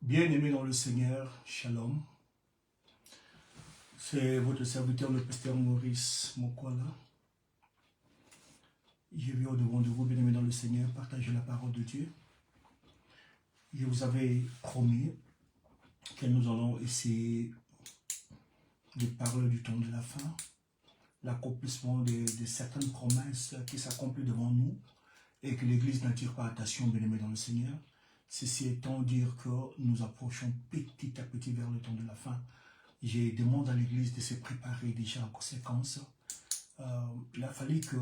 Bien-aimés dans le Seigneur, Shalom. C'est votre serviteur, le pasteur Maurice Mokwala. Je viens au-devant de vous, bien-aimés dans le Seigneur, partager la parole de Dieu. Je vous avais promis que nous allons essayer de parler du temps de la fin, l'accomplissement de certaines promesses qui s'accomplissent devant nous et que l'Église n'attire pas attention, bien-aimés dans le Seigneur. Ceci étant dire que nous approchons petit à petit vers le temps de la fin. Je demande à l'Église de se préparer déjà en conséquence. Il a fallu que,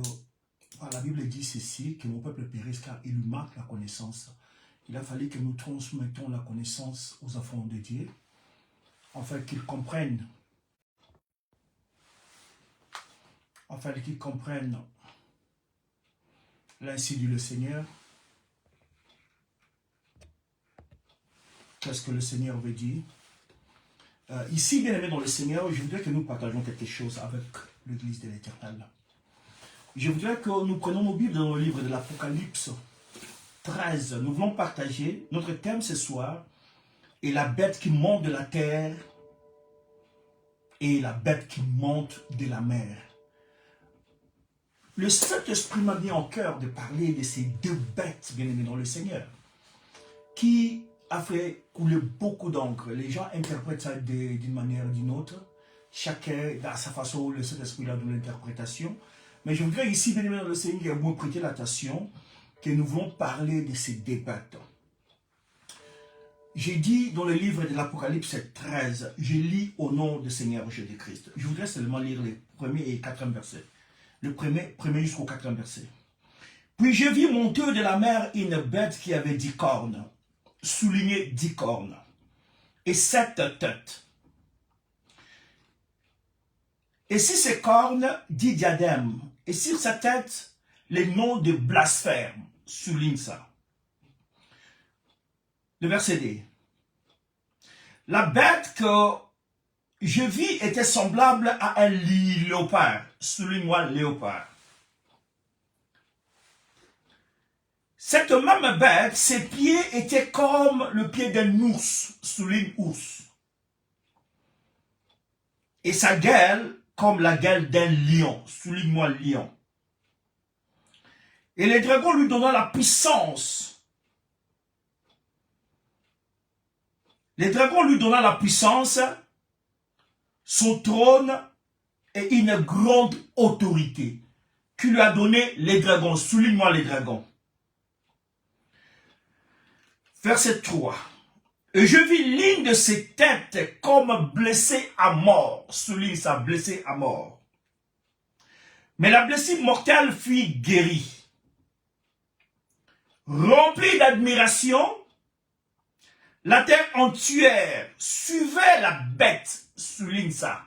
la Bible dit ceci, que mon peuple périsse car il lui manque la connaissance. Il a fallu que nous transmettons la connaissance aux enfants de Dieu, afin qu'ils comprennent, l'ainsi dit le Seigneur. Qu'est-ce que le Seigneur veut dire? Ici, bien aimé dans le Seigneur, je voudrais que nous partagions quelque chose avec l'Église de l'Éternel. Je voudrais que nous prenions nos Bibles dans le livre de l'Apocalypse 13. Nous voulons partager notre thème ce soir est la bête qui monte de la terre et la bête qui monte de la mer. Le Saint-Esprit m'a mis en cœur de parler de ces deux bêtes, bien aimées dans le Seigneur, qui a fait couler beaucoup d'encre. Les gens interprètent ça d'une manière ou d'une autre. Chacun, à sa façon, le Saint-Esprit a donné l'interprétation. Mais je voudrais ici, bien aimé dans le Seigneur, vous prêter l'attention que nous voulons parler de ces deux bêtes. J'ai dit dans le livre de l'Apocalypse 13, je lis au nom du Seigneur Jésus-Christ. Je voudrais seulement lire les premiers et quatrième versets. Le premier jusqu'au quatrième verset. Puis je vis monter de la mer une bête qui avait 10 cornes, souligné 10 cornes, et 7 têtes. Et sur ces cornes, 10 diadèmes, et sur sa tête, les noms de blasphème, souligne ça. Le verset D. La bête que je vis était semblable à un léopard, souligne-moi léopard. Cette même bête, ses pieds étaient comme le pied d'un ours, souligne ours. Et sa gueule, comme la gueule d'un lion, souligne-moi lion. Et les dragons lui donnant la puissance. Les dragons lui donnant la puissance, son trône et une grande autorité qui lui a donné les dragons, souligne-moi les dragons. Verset 3. Et je vis l'une de ses têtes comme blessée à mort. Souligne ça, blessée à mort. Mais la blessure mortelle fut guérie. Remplie d'admiration, la terre entière suivait la bête. Souligne ça.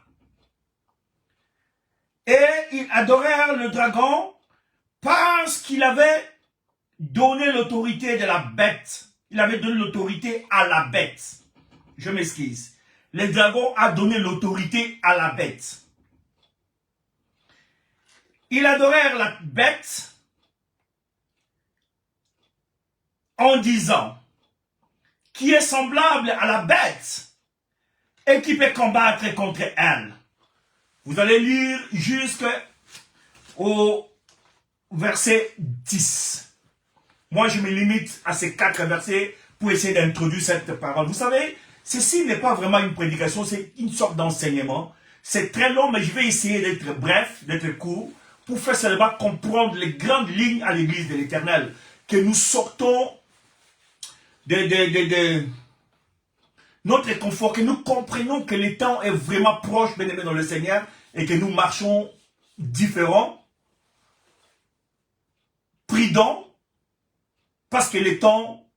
Et ils adorèrent le dragon parce qu'il avait donné l'autorité de la bête. Il avait donné l'autorité à la bête. Je m'excuse. Le dragon a donné l'autorité à la bête. Ils adorèrent la bête en disant, qui est semblable à la bête et qui peut combattre contre elle. Vous allez lire jusqu'au verset 10. Moi, je me limite à ces 4 versets pour essayer d'introduire cette parole. Vous savez, ceci n'est pas vraiment une prédication, c'est une sorte d'enseignement. C'est très long, mais je vais essayer d'être bref, d'être court, pour faire seulement comprendre les grandes lignes à l'Église de l'Éternel. Que nous sortons de notre confort, que nous comprenions que le temps est vraiment proche, bien-aimés dans le Seigneur, et que nous marchons différents, prudents, parce que le temps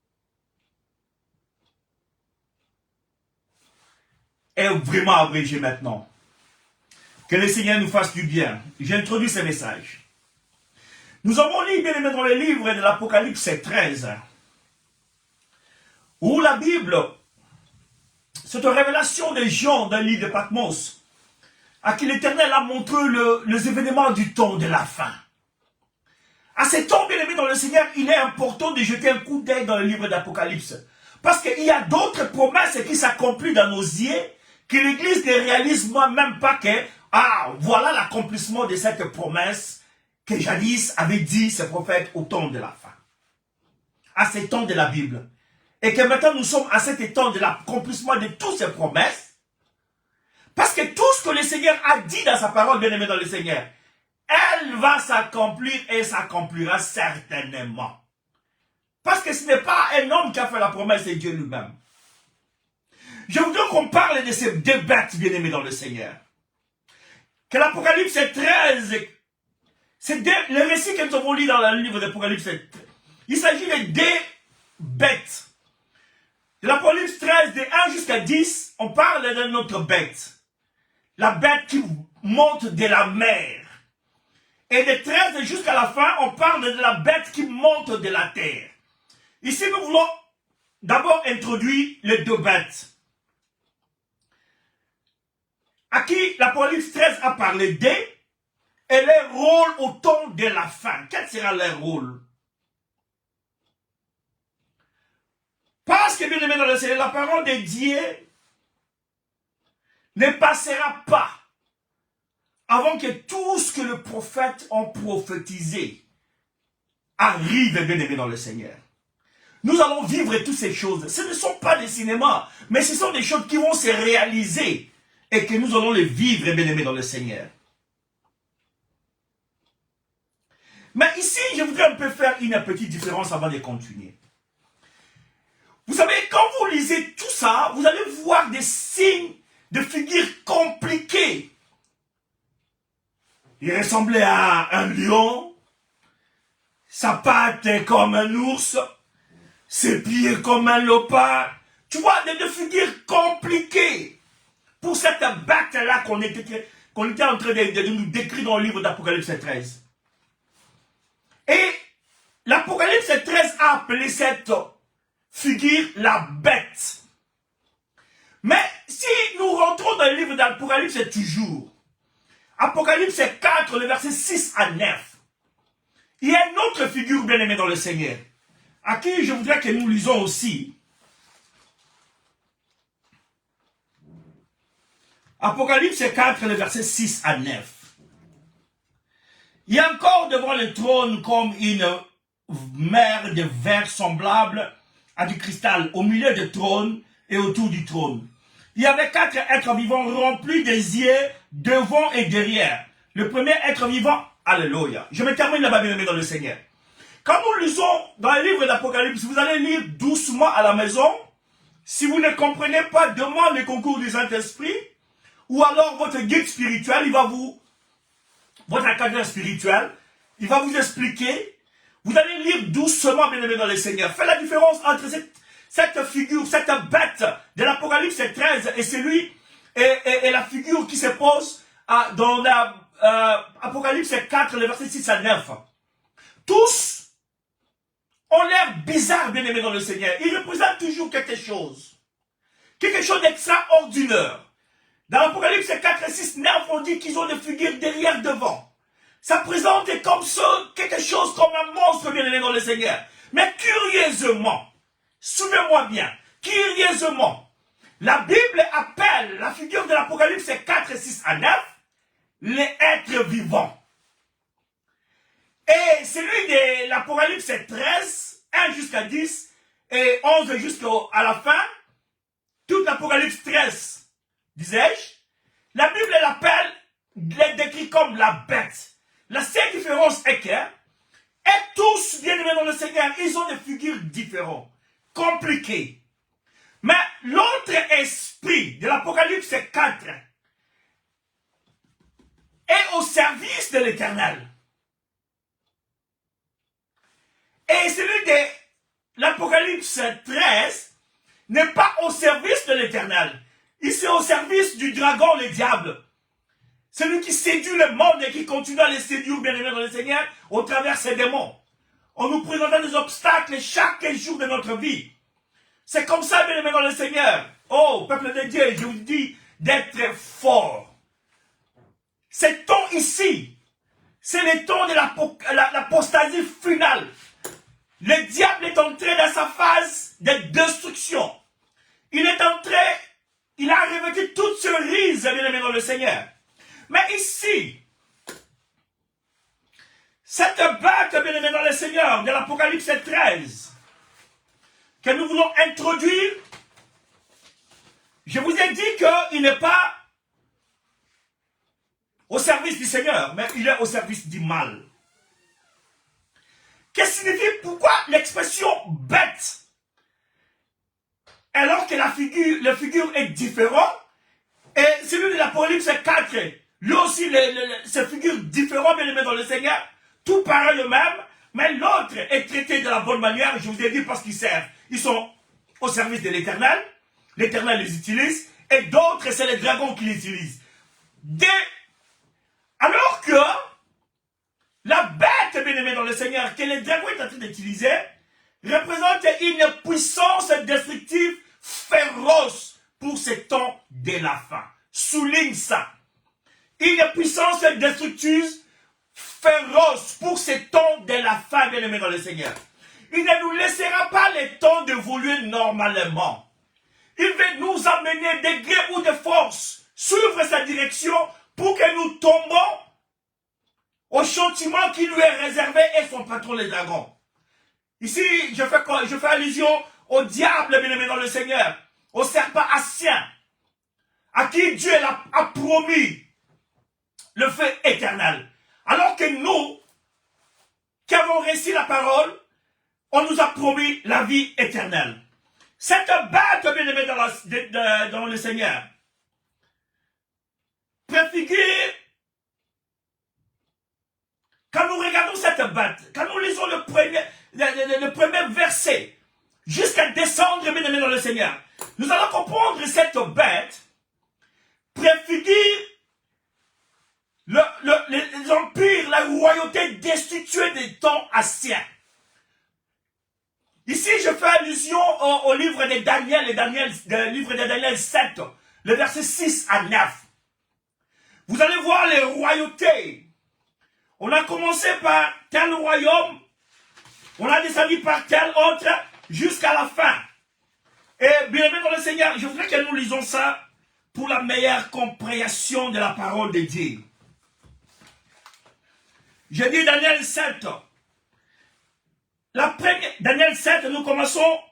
est vraiment abrégé maintenant. Que le Seigneur nous fasse du bien. J'introduis ce message. Nous avons lu, bien aimé, dans le livre de l'Apocalypse 13, où la Bible, cette révélation des gens dans l'île de Patmos, à qui l'Éternel a montré les événements du temps de la fin. À ce temps, bien aimé dans le Seigneur, il est important de jeter un coup d'œil dans le livre d'Apocalypse. Parce qu'il y a d'autres promesses qui s'accomplissent dans nos yeux, que l'Église ne réalise moi-même pas que, voilà l'accomplissement de cette promesse que jadis avait dit ce prophète au temps de la fin. À ce temps de la Bible. Et que maintenant nous sommes à cet temps de l'accomplissement de toutes ces promesses. Parce que tout ce que le Seigneur a dit dans sa parole, bien aimé dans le Seigneur, elle va s'accomplir et s'accomplira certainement. Parce que ce n'est pas un homme qui a fait la promesse, c'est Dieu lui-même. Je voudrais qu'on parle de ces deux bêtes, bien aimés dans le Seigneur. Que l'Apocalypse 13, c'est le récit que nous avons lu dans le livre d'Apocalypse 13. Il s'agit de deux bêtes. De l'Apocalypse 13, de 1 jusqu'à 10, on parle de notre bête. La bête qui monte de la mer. Et de 13 jusqu'à la fin, on parle de la bête qui monte de la terre. Ici, nous voulons d'abord introduire les deux bêtes. À qui l'Apocalypse 13 a parlé d'eux et leur rôle au temps de la fin. Quel sera leur rôle? Parce que, bien aimé dans le Seigneur, la parole de Dieu ne passera pas avant que tout ce que le prophète a prophétisé arrive, bien aimé dans le Seigneur. Nous allons vivre toutes ces choses. Ce ne sont pas des cinémas, mais ce sont des choses qui vont se réaliser et que nous allons les vivre, bien aimé dans le Seigneur. Mais ici, je voudrais un peu faire une petite différence avant de continuer. Vous savez, quand vous lisez tout ça, vous allez voir des signes de figures compliquées. Il ressemblait à un lion, sa patte est comme un ours, ses pieds comme un léopard. Tu vois, des figures compliquées pour cette bête-là qu'on était en train de nous décrire dans le livre d'Apocalypse 13. Et l'Apocalypse 13 a appelé cette figure la bête. Mais si nous rentrons dans le livre d'Apocalypse toujours, Apocalypse 4, le verset 6 à 9, il y a une autre figure bien aimée dans le Seigneur, à qui je voudrais que nous lisons aussi. Apocalypse 4, le verset 6 à 9. Il y a encore devant le trône comme une mer de verre semblable à du cristal au milieu du trône et autour du trône. Il y avait 4 êtres vivants remplis des yeux devant et derrière. Le premier être vivant, alléluia. Je me termine là-bas, bien aimé dans le Seigneur. Quand nous lisons dans le livre d'Apocalypse, vous allez lire doucement à la maison. Si vous ne comprenez pas, demandez le concours du Saint-Esprit. Ou alors votre guide spirituel, votre académie spirituel, il va vous expliquer. Vous allez lire doucement, bien aimé dans le Seigneur. Faites la différence entre cette figure, cette bête de l'Apocalypse 13 et la figure qui se pose dans l'Apocalypse 4, le verset 6 à 9. Tous ont l'air bizarres, bien aimés dans le Seigneur. Ils représentent toujours quelque chose d'extraordinaire. Dans l'Apocalypse 4, 6, 9, on dit qu'ils ont des figures derrière, devant. Ça présente comme ça quelque chose comme un monstre, bien aimé dans le Seigneur. Mais curieusement, suivez-moi bien, curieusement, la Bible appelle la figure de l'Apocalypse 4, 6 à 9, les êtres vivants. Et celui de l'Apocalypse 13, 1 jusqu'à 10, et 11 jusqu'à la fin, toute l'Apocalypse 13, disais-je, la Bible l'appelle, les décrit comme la bête. La seule différence est que, et tous, bien aimés dans le Seigneur, ils ont des figures différentes, compliquées. Mais l'autre esprit de l'Apocalypse 4 est au service de l'Éternel. Et celui de l'Apocalypse 13 n'est pas au service de l'Éternel. Il est au service du dragon, le diable. Celui qui séduit le monde et qui continue à les séduire, bien aimé dans le Seigneur, au travers de ses démons. On nous présente des obstacles chaque jour de notre vie. C'est comme ça, bien aimé dans le Seigneur. Oh, peuple de Dieu, je vous dis d'être fort. Ce temps ici, c'est le temps de l'apostasie finale. Le diable est entré dans sa phase de destruction. Il a revêtu toute cerise, bien-aimé dans le Seigneur. Mais ici, cette bête, bien-aimé dans le Seigneur, de l'Apocalypse 13, que nous voulons introduire, je vous ai dit qu'il n'est pas au service du Seigneur, mais il est au service du mal. Qu'est-ce que signifie, pourquoi l'expression bête, alors que la figure est différente, et celui de l'Apocalypse 4, lui aussi, ces figures différentes, bien aimé dans le Seigneur, tout paraît le même, mais l'autre est traité de la bonne manière, je vous ai dit, parce qu'ils servent. Ils sont au service de l'Éternel, l'Éternel les utilise, et d'autres, c'est les dragons qui les utilisent. Alors que la bête, bien aimée dans le Seigneur, que les dragons est en train d'utiliser, représente une puissance destructive féroce pour ce temps de la fin. Souligne ça. Une puissance destructive féroce pour ce temps de la fin, bien aimé dans le Seigneur. Il ne nous laissera pas le temps d'évoluer normalement. Il veut nous amener de gré ou de force, suivre sa direction pour que nous tombons au châtiment qui lui est réservé et son patron les dragons. Ici, je fais allusion au diable, bien-aimé dans le Seigneur, au serpent ancien, à qui Dieu a promis le feu éternel. Alors que nous, qui avons réussi la parole, on nous a promis la vie éternelle. Cette bête, bien-aimé dans le Seigneur, préfigure, quand nous regardons cette bête, quand nous lisons le premier verset, jusqu'à descendre, bien aimé dans le Seigneur, nous allons comprendre cette bête préfigure les empires, la royauté destituée des temps anciens. Ici, je fais allusion au livre de Daniel, le livre de Daniel 7, le verset 6 à 9. Vous allez voir les royautés. On a commencé par tel royaume, on a descendu par tel autre, jusqu'à la fin. Et bien aimé dans le Seigneur, je voudrais que nous lisons ça pour la meilleure compréhension de la parole de Dieu. Je dis Daniel 7. Daniel 7, nous commençons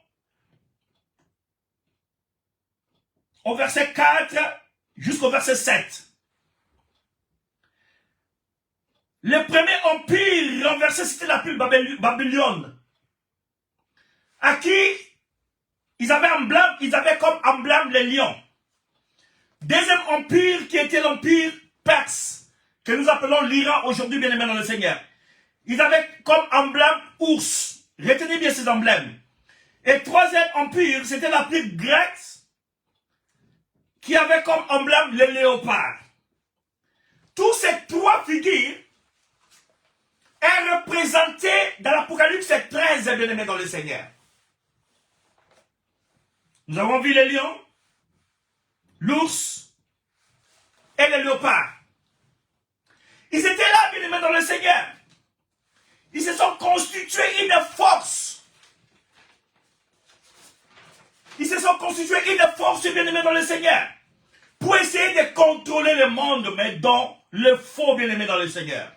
au verset 4 jusqu'au verset 7. Le premier empire renversé, c'était l'empire Babylone, à qui ils avaient comme emblème les lions. Deuxième empire qui était l'empire perse, que nous appelons l'Iran aujourd'hui, bien aimé dans le Seigneur. Ils avaient comme emblème ours. Retenez bien ces emblèmes. Et troisième empire, c'était l'empire grec, qui avait comme emblème le léopard. Tous ces trois figures est représenté dans l'Apocalypse 13, bien aimé dans le Seigneur. Nous avons vu les lions, l'ours et le léopard. Ils étaient là, bien aimé dans le Seigneur. Ils se sont constitués une force. Ils se sont constitués une force, bien aimé dans le Seigneur, pour essayer de contrôler le monde, mais dans le faux, bien aimé dans le Seigneur.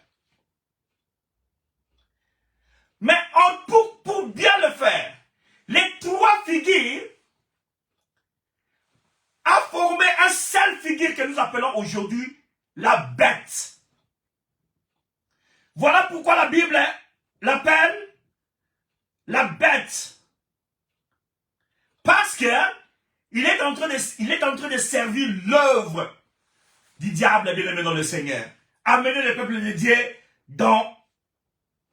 Mais pour bien le faire, les trois figures a formé un seul figure que nous appelons aujourd'hui la bête. Voilà pourquoi la Bible l'appelle la bête. Parce que il est en train de servir l'œuvre du diable, bien aimé dans le Seigneur. Amener le peuple de Dieu dans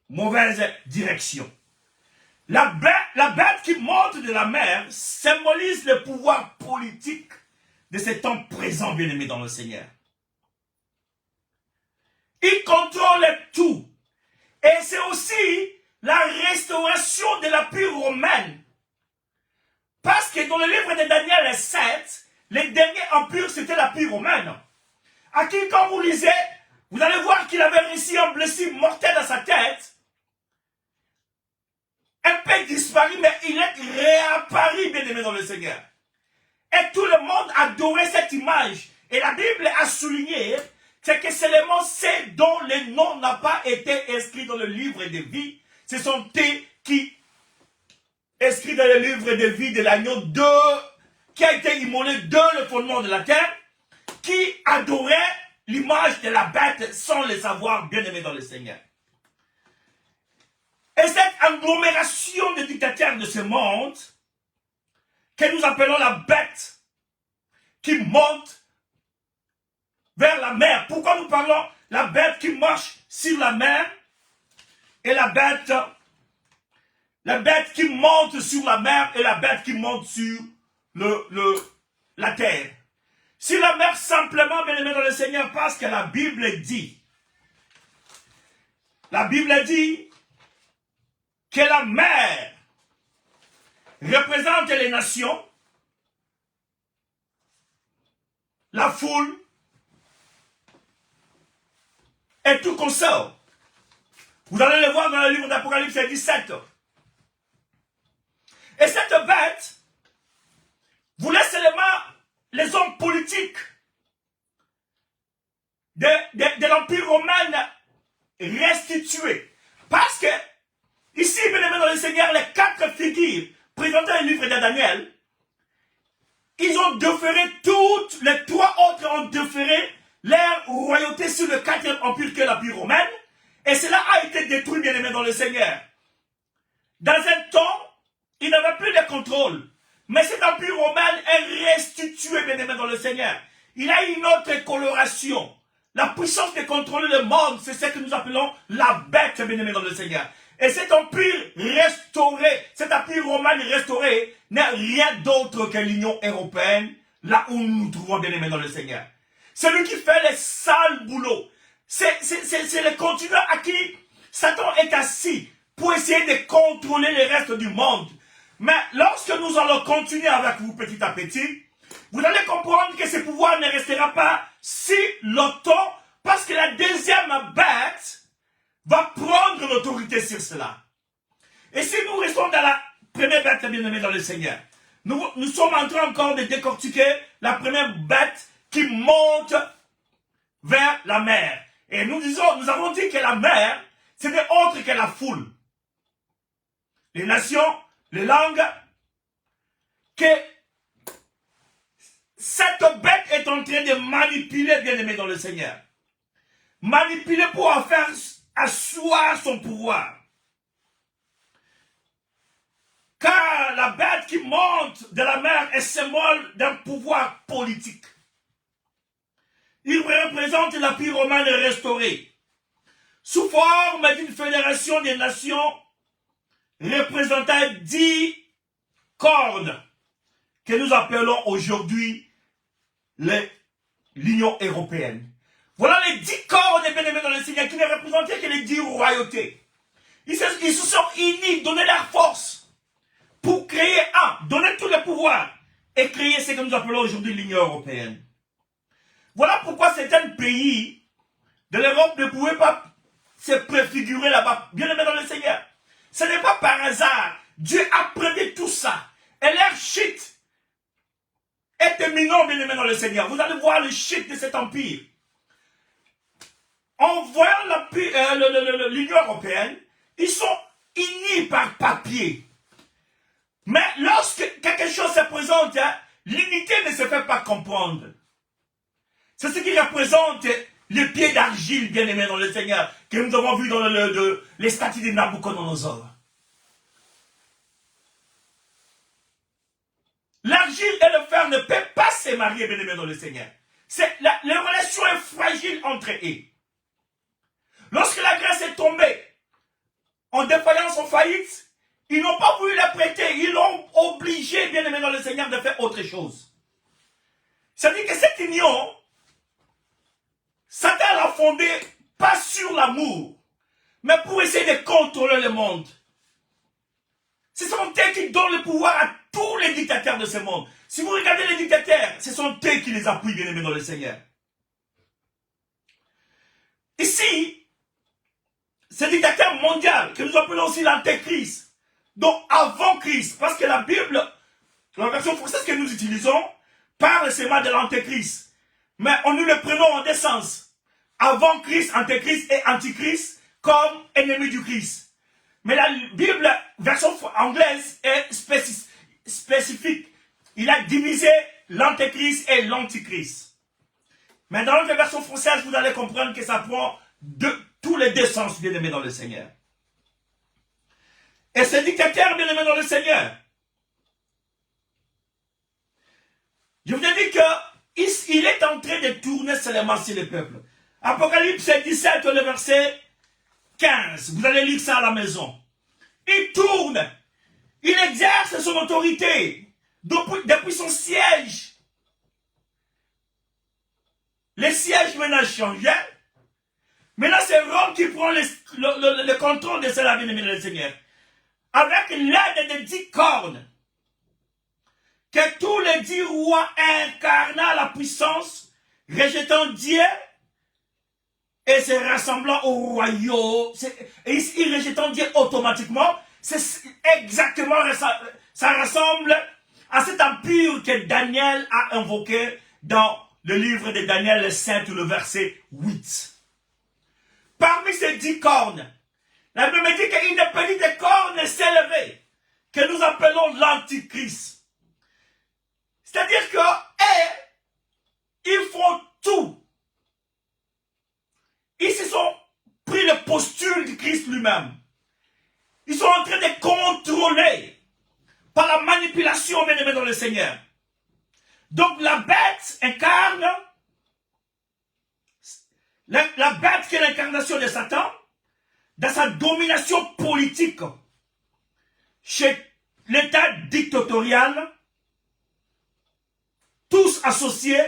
mauvaise direction. La bête qui monte de la mer symbolise le pouvoir politique de ce temps présent, bien aimé dans le Seigneur. Il contrôle tout. Et c'est aussi la restauration de l'empire romain. Parce que dans le livre de Daniel 7, le dernier empire, c'était l'empire romain. À qui, quand vous lisez, vous allez voir qu'il avait réussi un blessure mortel à sa tête. un peu disparu, mais il est réapparu, bien-aimé dans le Seigneur. Et tout le monde adorait cette image. Et la Bible a souligné, c'est que seulement ceux dont le nom n'a pas été inscrit dans le livre de vie, ce sont eux qui, inscrits dans le livre de vie de l'agneau, qui a été immolé de le fondement de la terre, qui adorait l'image de la bête sans le savoir, bien-aimé dans le Seigneur. Et cette agglomération de dictateurs de ce monde, que nous appelons la bête, qui monte vers la mer. Pourquoi nous parlons la bête qui marche sur la mer et la bête qui monte sur la mer et la bête qui monte sur la terre. Sur la mer, simplement, bien-aimé dans le Seigneur, parce que la Bible dit que la mer représente les nations, la foule et tout consort. Vous allez le voir dans le livre d'Apocalypse 17. Et cette bête voulait seulement les hommes politiques de l'Empire romain restitués. Parce que, ici, bien-aimé dans le Seigneur, les 4 figures présentées dans le livre de Daniel, ils ont déféré toutes, les 3 autres ont déféré leur royauté sur le 4e empire que l'Empire romain, et cela a été détruit, bien-aimé dans le Seigneur. Dans un temps, il n'avait plus de contrôle. Mais cet empire romain est restitué, bien-aimé dans le Seigneur. Il a une autre coloration. La puissance de contrôler le monde, c'est ce que nous appelons la bête, bien-aimé dans le Seigneur. Et cet empire restauré, cet empire romain restauré, n'est rien d'autre que l'Union européenne, là où nous nous trouvons, bien-aimé dans le Seigneur. C'est lui qui fait les sales boulots. C'est le continent à qui Satan est assis pour essayer de contrôler le reste du monde. Mais lorsque nous allons continuer avec vous petit à petit, vous allez comprendre que ce pouvoir ne restera pas si longtemps parce que la deuxième bête va prendre l'autorité sur cela. Et si nous restons dans la première bête, bien-aimée dans le Seigneur, nous sommes en train encore de décortiquer la première bête qui monte vers la mer. Et nous avons dit que la mer, c'était autre que la foule. Les nations, les langues, que cette bête est en train de manipuler, bien-aimé dans le Seigneur. Manipuler pour en faire asseoir son pouvoir. Car la bête qui monte de la mer est symbole d'un pouvoir politique. Il représente l'Empire romain restauré, sous forme d'une fédération des nations représentant 10 cordes que nous appelons aujourd'hui l'Union européenne. Voilà les 10 cordes, bien-aimés dans le Seigneur, qui ne représentaient que les 10 royautés. Ils se sont unis, donné leur force pour créer donner tout le pouvoir et créer ce que nous appelons aujourd'hui l'Union européenne. Voilà pourquoi certains pays de l'Europe ne pouvaient pas se préfigurer là-bas. Bien-aimés dans le Seigneur. Ce n'est pas par hasard. Dieu a prévu tout ça. Et leur chute est éminent, bien-aimés dans le Seigneur. Vous allez voir le chute de cet empire. En voyant l'Union européenne, ils sont unis par papier. Mais lorsque quelque chose se présente, l'unité ne se fait pas comprendre. C'est ce qui représente les pieds d'argile, bien-aimés dans le Seigneur, que nous avons vu dans les statues de Nabucodonosor. L'argile et le fer ne peuvent pas se marier, bien-aimés dans le Seigneur. Les relations sont fragiles entre eux. Lorsque la Grèce est tombée en défaillance, en faillite, ils n'ont pas voulu la prêter. Ils l'ont obligé, bien-aimés dans le Seigneur, de faire autre chose. C'est-à-dire que cette union, Satan l'a fondée pas sur l'amour, mais pour essayer de contrôler le monde. Ce sont eux qui donnent le pouvoir à tous les dictateurs de ce monde. Si vous regardez les dictateurs, ce sont eux qui les appuient, bien-aimés dans le Seigneur. Ici, ce dictateur mondial, que nous appelons aussi l'antéchrist, Donc avant Christ, parce que la Bible, la version française que nous utilisons, parle seulement de l'antéchrist. Mais nous le prenons en deux sens. Avant Christ, antéchrist et antichrist comme ennemi du Christ. Mais la Bible, version anglaise, est spécifique. Il a divisé l'antéchrist et l'antichrist. Mais dans la version française, vous allez comprendre que ça prend tous les deux sens, bien aimés dans le Seigneur. Et ce dictateur, bien aimé dans le Seigneur, je vous ai dit qu'il est en train de tourner seulement sur le peuple. Apocalypse 17, le verset 15. Vous allez lire ça à la maison. Il tourne. Il exerce son autorité depuis son siège. Le siège maintenant a changé. Maintenant, c'est Rome qui prend le contrôle de cela, bien aimé dans le Seigneur. Avec l'aide de 10 cornes. Que tous les 10 rois incarnant la puissance, rejetant Dieu et se rassemblant au royaume, et ici rejetant Dieu automatiquement, c'est exactement, ça ressemble à cet empire que Daniel a invoqué dans le livre de Daniel, le 7, le verset 8. Parmi ces 10 cornes, la Bible dit qu'une petite corne s'est levée, que nous appelons l'antichrist. C'est-à-dire que, ils font tout. Ils se sont pris le posture du Christ lui-même. Ils sont en train de contrôler par la manipulation, bien aimé dans le Seigneur. Donc la bête incarne, la bête qui est l'incarnation de Satan, dans sa domination politique, chez l'État dictatorial, tous associés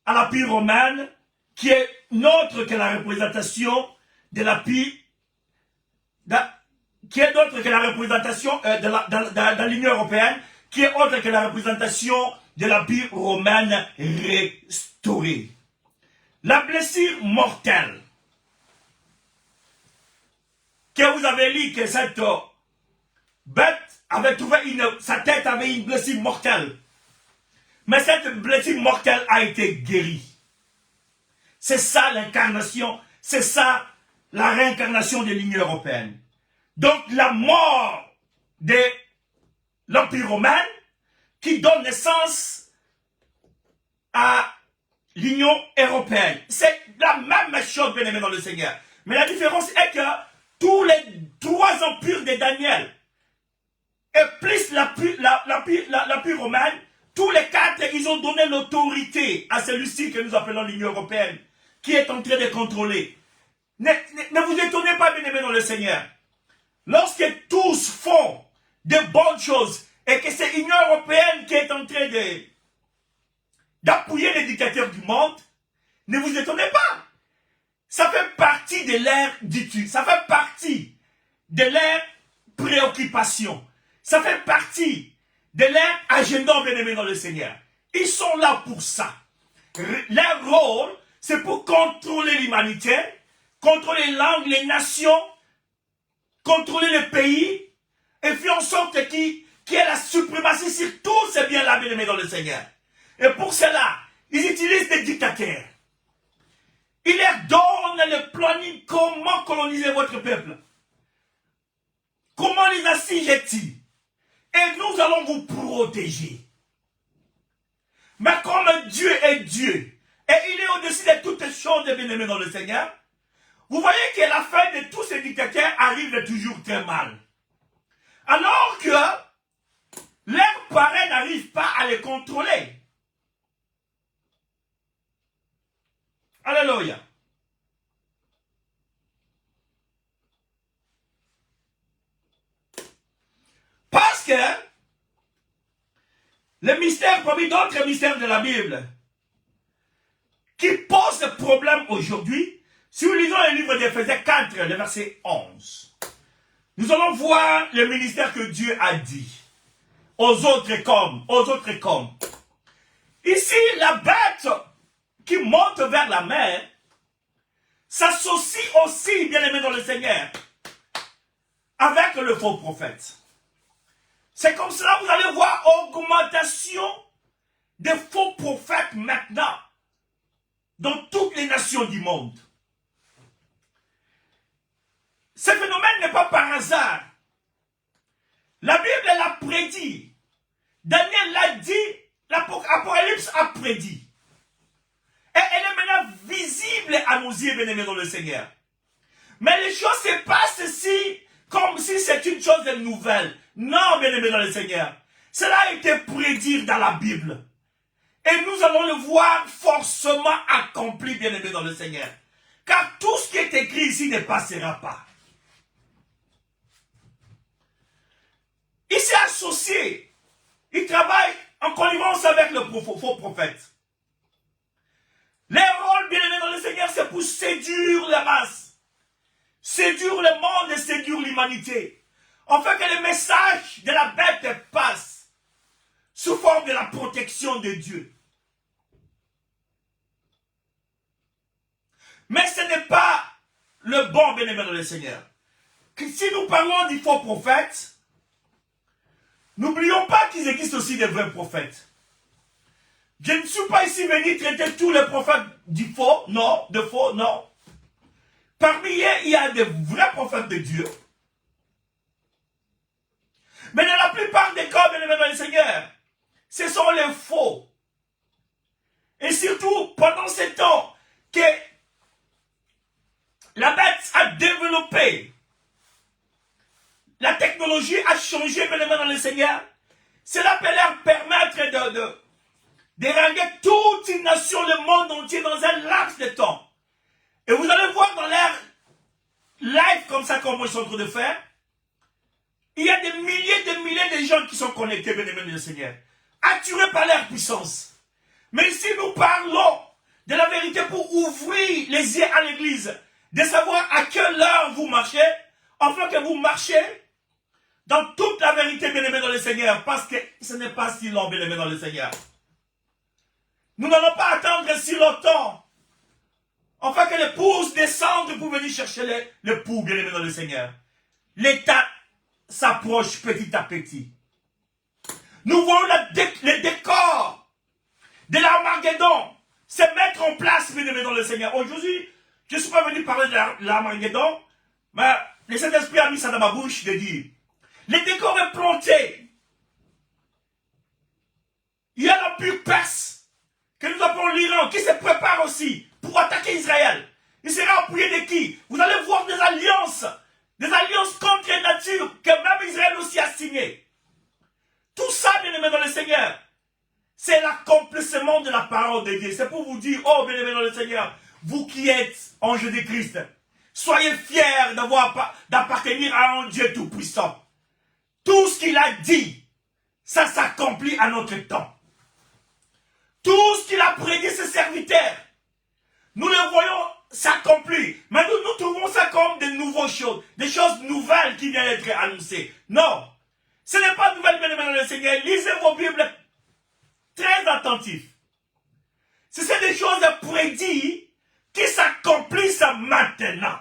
à l'empire romain, qui est n'autre que la représentation de l'empire, qui est d'autre que la représentation de l'Union européenne, qui est autre que la représentation de l'empire romain restauré. La blessure mortelle que vous avez lu que cette bête avait trouvé sa tête avait une blessure mortelle. Mais cette blessure mortelle a été guérie. C'est ça l'incarnation, c'est ça la réincarnation de l'Union européenne. Donc la mort de l'Empire romain qui donne naissance à l'Union européenne. C'est la même chose, bien aimé dans le Seigneur. Mais la différence est que tous les 3 empires de Daniel et plus l'empire romain, tous les 4, ils ont donné l'autorité à celui-ci que nous appelons l'Union européenne, qui est en train de contrôler. Ne vous étonnez pas, bien-aimés dans le Seigneur. Lorsque tous font de bonnes choses et que c'est l'Union européenne qui est en train d'appuyer les dictateurs du monde, ne vous étonnez pas. Ça fait partie de leur d'étude, ça fait partie de leur préoccupation, ça fait partie de leur agenda, bien-aimé dans le Seigneur. Ils sont là pour ça. Leur rôle, c'est pour contrôler l'humanité, contrôler les langues, les nations, contrôler les pays, et faire en sorte qu'il y ait la suprématie sur tous ces biens-là, bien-aimés dans le Seigneur. Et pour cela, ils utilisent des dictateurs. Ils leur donnent le planning, comment coloniser votre peuple. Comment les assiéger-ils. Et nous allons vous protéger. Mais comme Dieu est Dieu, et il est au-dessus de toutes choses, bien-aimés dans le Seigneur, vous voyez que la fin de tous ces dictateurs arrive toujours très mal. Alors que leurs parents n'arrivent pas à les contrôler. Alléluia. Parce que le mystère, parmi d'autres mystères de la Bible, qui pose problème aujourd'hui, si nous lisons le livre d'Éphésiens 4, le verset 11, nous allons voir le ministère que Dieu a dit aux autres comme. Ici, la bête qui monte vers la mer s'associe aussi, bien aimé dans le Seigneur, avec le faux prophète. C'est comme cela que vous allez voir augmentation des faux prophètes maintenant dans toutes les nations du monde. Ce phénomène n'est pas par hasard. La Bible l'a prédit. Daniel l'a dit, l'Apocalypse a prédit. Et elle est maintenant visible à nos yeux, bien-aimés dans le Seigneur. Mais les choses se passent ici comme si c'est une chose de nouvelle. Non, bien-aimés dans le Seigneur. Cela a été prédit dans la Bible. Et nous allons le voir forcément accompli, bien-aimés dans le Seigneur. Car tout ce qui est écrit ici ne passera pas. Il s'est associé. Il travaille en connivence avec le faux prophète. Les rôles, bien-aimés dans le Seigneur, c'est pour séduire la masse. Séduire le monde et séduire l'humanité. En fait que le message de la bête passe sous forme de la protection de Dieu. Mais ce n'est pas le bon, bien-aimé dans le Seigneur. Que si nous parlons du faux prophète, n'oublions pas qu'il existe aussi des vrais prophètes. Je ne suis pas ici venu traiter tous les prophètes du faux, non, de faux, non. Parmi eux, il y a des vrais prophètes de Dieu. Mais dans la plupart des cas, bien-aimés dans le Seigneur, ce sont les faux. Et surtout, pendant ce temps que la bête a développé, la technologie a changé, bien-aimés dans le Seigneur, cela peut leur permettre de régler toute une nation, le monde entier, dans un laps de temps. Et vous allez voir dans leur live comme ça, comme ils sont en train de faire, il y a des milliers de gens qui sont connectés, bien-aimés dans le Seigneur, attirés par leur puissance. Mais si nous parlons de la vérité pour ouvrir les yeux à l'église, de savoir à quelle heure vous marchez, afin que vous marchez dans toute la vérité, bien-aimés dans le Seigneur, parce que ce n'est pas si long, bien-aimés dans le Seigneur. Nous n'allons pas attendre si longtemps, afin que l'épouse descende pour venir chercher l'époux, bien-aimés dans le Seigneur. L'état s'approche petit à petit. Nous voyons les décors de l'Armageddon se mettre en place, bien-aimés dans le Seigneur. Aujourd'hui, je ne suis pas venu parler de l'Armageddon, mais le Saint-Esprit a mis ça dans ma bouche de dire, les décors est planté. Il y a l'empire perse, que nous appelons l'Iran, qui se prépare aussi pour attaquer Israël. Il sera appuyé de qui? Vous allez voir des alliances contre nature, que même Israël aussi a signé. Tout ça, bien-aimés dans le Seigneur, c'est l'accomplissement de la parole de Dieu. C'est pour vous dire, oh, bien-aimés dans le Seigneur, vous qui êtes en Jésus-Christ, soyez fiers d'appartenir à un Dieu tout-puissant. Tout ce qu'il a dit, ça s'accomplit à notre temps. Tout ce qu'il a prédit ses serviteurs, nous le voyons s'accomplir. Mais nous trouvons ça comme de nouvelles choses, des choses nouvelles qui viennent d'être annoncées. Non, ce n'est pas nouvelle, bien-aimés dans le Seigneur. Lisez vos Bibles très attentifs. C'est des choses prédites qui s'accomplissent maintenant.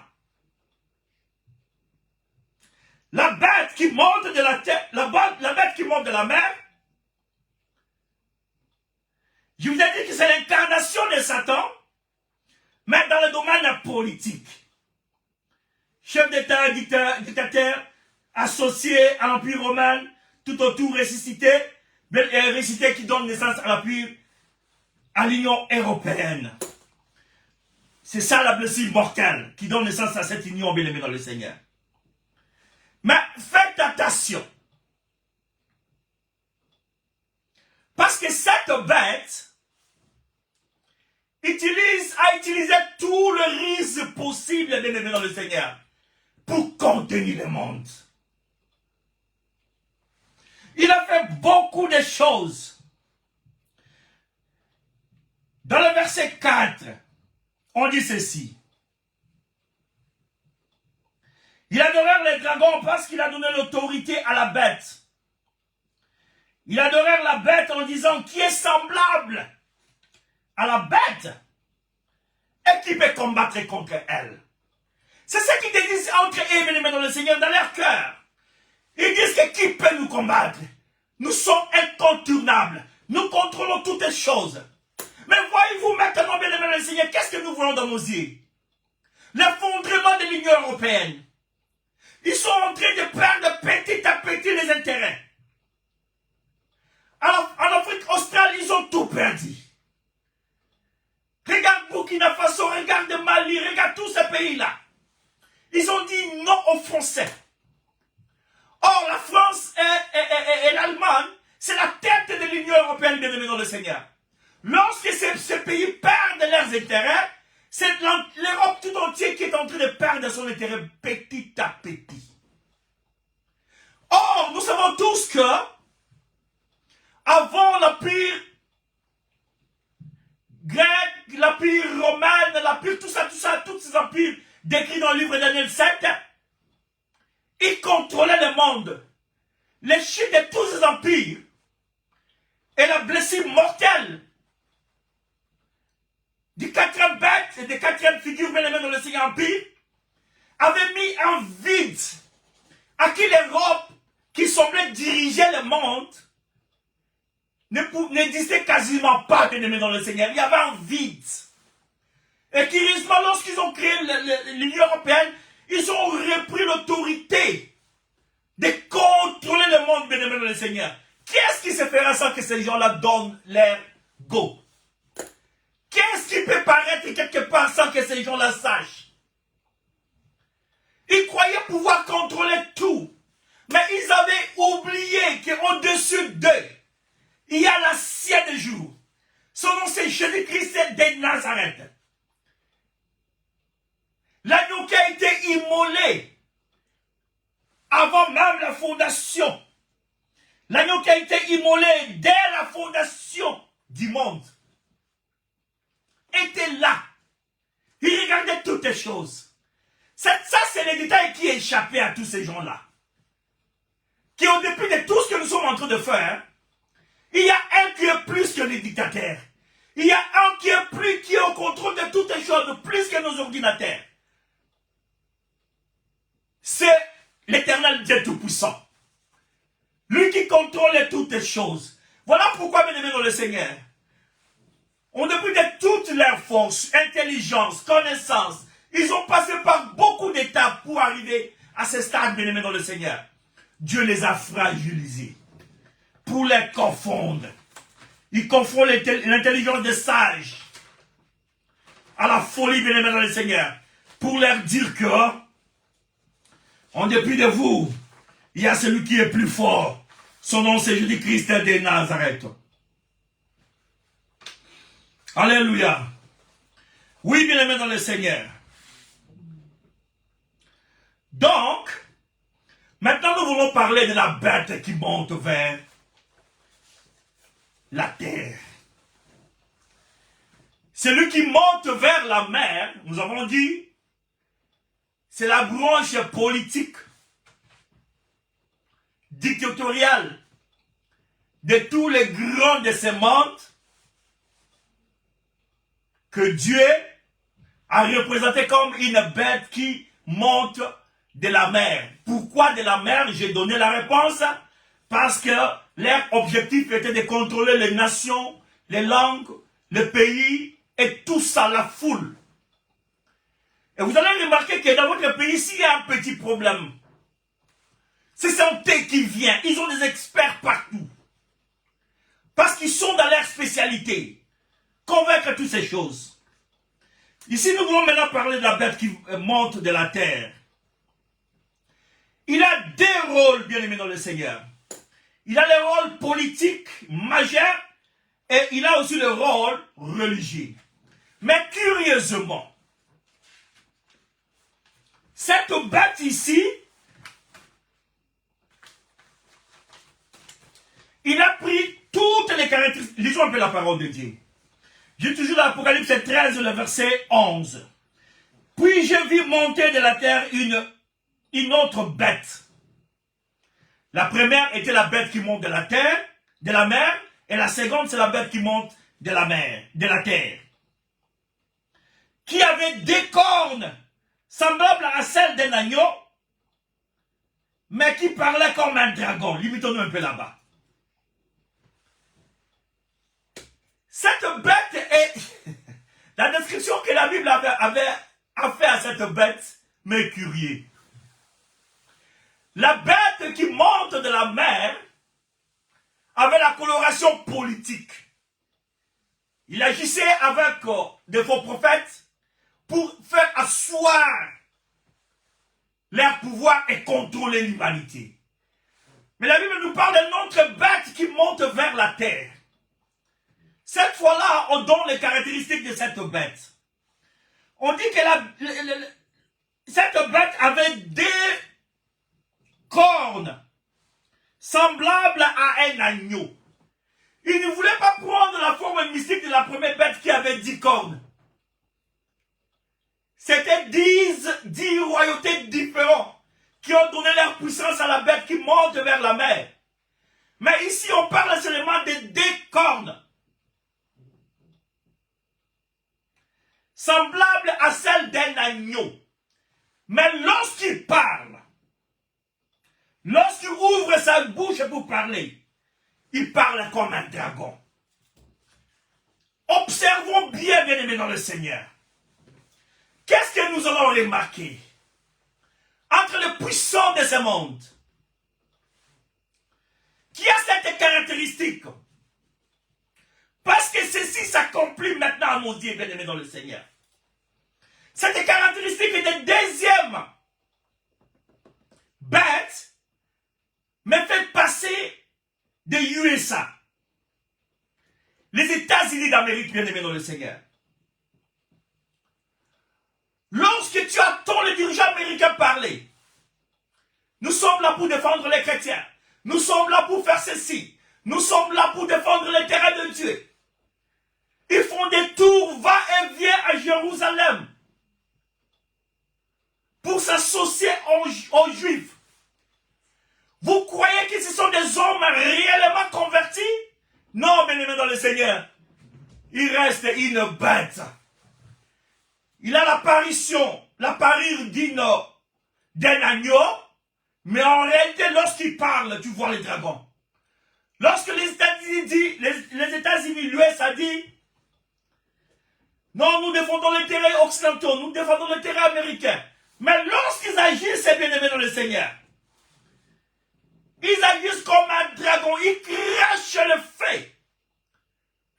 La bête qui monte de la terre, la bête qui monte de la mer, je vous ai dit que c'est l'incarnation de Satan, mais dans le domaine politique. Chef d'État, dictateur, associé à l'Empire romain, tout autour ressuscité qui donne naissance à l'Empire, à l'Union européenne. C'est ça la blessure mortelle qui donne naissance à cette union, bien-aimée dans le Seigneur. Mais faites attention. Parce que cette bête a utilisé tout le risque possible, bien-aimé dans le Seigneur, pour contenir le monde. Il a fait beaucoup de choses. Dans le verset 4, on dit ceci. Il adorèrent les dragons parce qu'il a donné l'autorité à la bête. Il adorèrent la bête en disant qui est semblable à la bête et qui peut combattre contre elle. C'est ce qu'ils disent entre eux, bien-aimés dans le Seigneur, dans leur cœur. Ils disent que qui peut nous combattre? Nous sommes incontournables. Nous contrôlons toutes les choses. Mais voyez-vous maintenant, bien-aimés dans le Seigneur, qu'est-ce que nous voyons dans nos yeux? L'effondrement de l'Union européenne. Ils sont en train de perdre petit à petit les intérêts. Alors, en Afrique australe, ils ont tout perdu. Regarde Burkina Faso, regarde Mali, regarde tous ces pays-là. Ils ont dit non aux Français. Or, la France et l'Allemagne, c'est la tête de l'Union européenne, bien-aimés dans le Seigneur. Lorsque ces pays perdent leurs intérêts, c'est l'Europe tout entière qui est en train de perdre son intérêt petit à petit. Or, nous savons tous que, avant l'Empire grec, l'Empire romain, l'Empire, tout ça, tous ces empires décrits dans le livre de Daniel 7, ils contrôlaient le monde. Les chiffres de tous ces empires et la blessure mortelle du quatrième bête et des quatrième figure bien-aimée dans le Seigneur Empire avait mis un vide à qui l'Europe, qui semblait diriger le monde, n'existait quasiment pas, bien-aimé dans le Seigneur. Il y avait un vide. Et curieusement, lorsqu'ils ont créé l'Union européenne, ils ont repris l'autorité de contrôler le monde, bien-aimé dans le Seigneur. Qu'est-ce qui se fera sans que ces gens-là donnent leur go? Qu'est-ce qui peut paraître quelque part sans que ces gens-là sachent? Ils croyaient pouvoir contrôler tout. Mais ils avaient oublié qu'au-dessus d'eux, il y a la ciel de jour. Son nom c'est Jésus-Christ de Nazareth. L'agneau qui a été immolé avant même la fondation. L'agneau qui a été immolé dès la fondation du monde était là. Il regardait toutes les choses. Ça, c'est les détails qui échappaient à tous ces gens-là. Qui, au dépit de tout ce que nous sommes en train de faire, il y a un qui est plus que les dictateurs. Il y a un qui est au contrôle de toutes les choses, plus que nos ordinateurs. C'est l'Éternel Dieu Tout-Puissant. Lui qui contrôle toutes les choses. Voilà pourquoi, bien-aimés dans le Seigneur, on dépit de toutes leurs forces, intelligence, connaissance, ils ont passé par beaucoup d'étapes pour arriver à ce stade, bien-aimés dans le Seigneur. Dieu les a fragilisés pour les confondre. Il confond l'intelligence des sages à la folie, bien-aimés dans le Seigneur, pour leur dire que, en dépit de vous, il y a celui qui est plus fort. Son nom c'est Jésus-Christ de Nazareth. Alléluia. Oui, bien-aimés dans le Seigneur. Donc, maintenant nous voulons parler de la bête qui monte vers la terre. Celui qui monte vers la mer, nous avons dit, c'est la branche politique, dictatoriale de tous les grands de ce monde que Dieu a représenté comme une bête qui monte de la mer. Pourquoi de la mer? J'ai donné la réponse. Parce que leur objectif était de contrôler les nations, les langues, les pays et tout ça, la foule. Et vous allez remarquer que dans votre pays, s'il y a un petit problème, c'est santé qui vient. Ils ont des experts partout. Parce qu'ils sont dans leur spécialité. Convaincre toutes ces choses. Ici, nous voulons maintenant parler de la bête qui monte de la terre. Il a deux rôles, bien aimés dans le Seigneur. Il a le rôle politique majeur et il a aussi le rôle religieux. Mais curieusement, cette bête ici, il a pris toutes les caractéristiques. Lisons un peu la parole de Dieu. J'ai toujours l'Apocalypse 13, le verset 11. Puis je vis monter de la terre une autre bête. La première était la bête qui monte de la terre, de la mer, et la seconde c'est la bête qui monte de la mer, de la terre. Qui avait deux cornes semblable à celle d'un agneau, mais qui parlait comme un dragon. Limitons-nous un peu là-bas. Cette bête est... La description que la Bible a fait à cette bête m'est curieuse. La bête qui monte de la mer avait la coloration politique. Il agissait avec des faux prophètes pour faire asseoir leur pouvoir et contrôler l'humanité. Mais la Bible nous parle d'une autre bête qui monte vers la terre. Cette fois-là, on donne les caractéristiques de cette bête. On dit que cette bête avait des cornes semblables à un agneau. Il ne voulait pas prendre la forme mystique de la première bête qui avait 10 cornes. C'était 10 royautés différentes qui ont donné leur puissance à la bête qui monte vers la mer. Mais ici, on parle seulement de 2 cornes, semblables à celles d'un agneau. Mais lorsqu'il parle, lorsqu'il ouvre sa bouche pour parler, il parle comme un dragon. Observons bien, bien-aimés dans le Seigneur. Qu'est-ce que nous allons remarquer entre le puissant de ce monde qui a cette caractéristique? Parce que ceci s'accomplit maintenant à mon Dieu, bien-aimé dans le Seigneur. Cette caractéristique est de deuxième bête me fait passer des USA, les États-Unis d'Amérique, bien-aimé dans le Seigneur. Lorsque tu entends le dirigeant américain parler, nous sommes là pour défendre les chrétiens, nous sommes là pour faire ceci, nous sommes là pour défendre les terrains de Dieu. Ils font des tours va-et-vient à Jérusalem pour s'associer aux Juifs. Vous croyez que ce sont des hommes réellement convertis? Non, bien-aimés dans le Seigneur. Il reste une bête. Il a la parure d'un agneau, mais en réalité, lorsqu'il parle, tu vois les dragons. Lorsque les États-Unis, l'US a dit, non, nous défendons les terrains occidentaux, nous défendons les terrains américains. Mais lorsqu'ils agissent, c'est bien-aimés dans le Seigneur. Ils agissent comme un dragon, ils crachent le feu.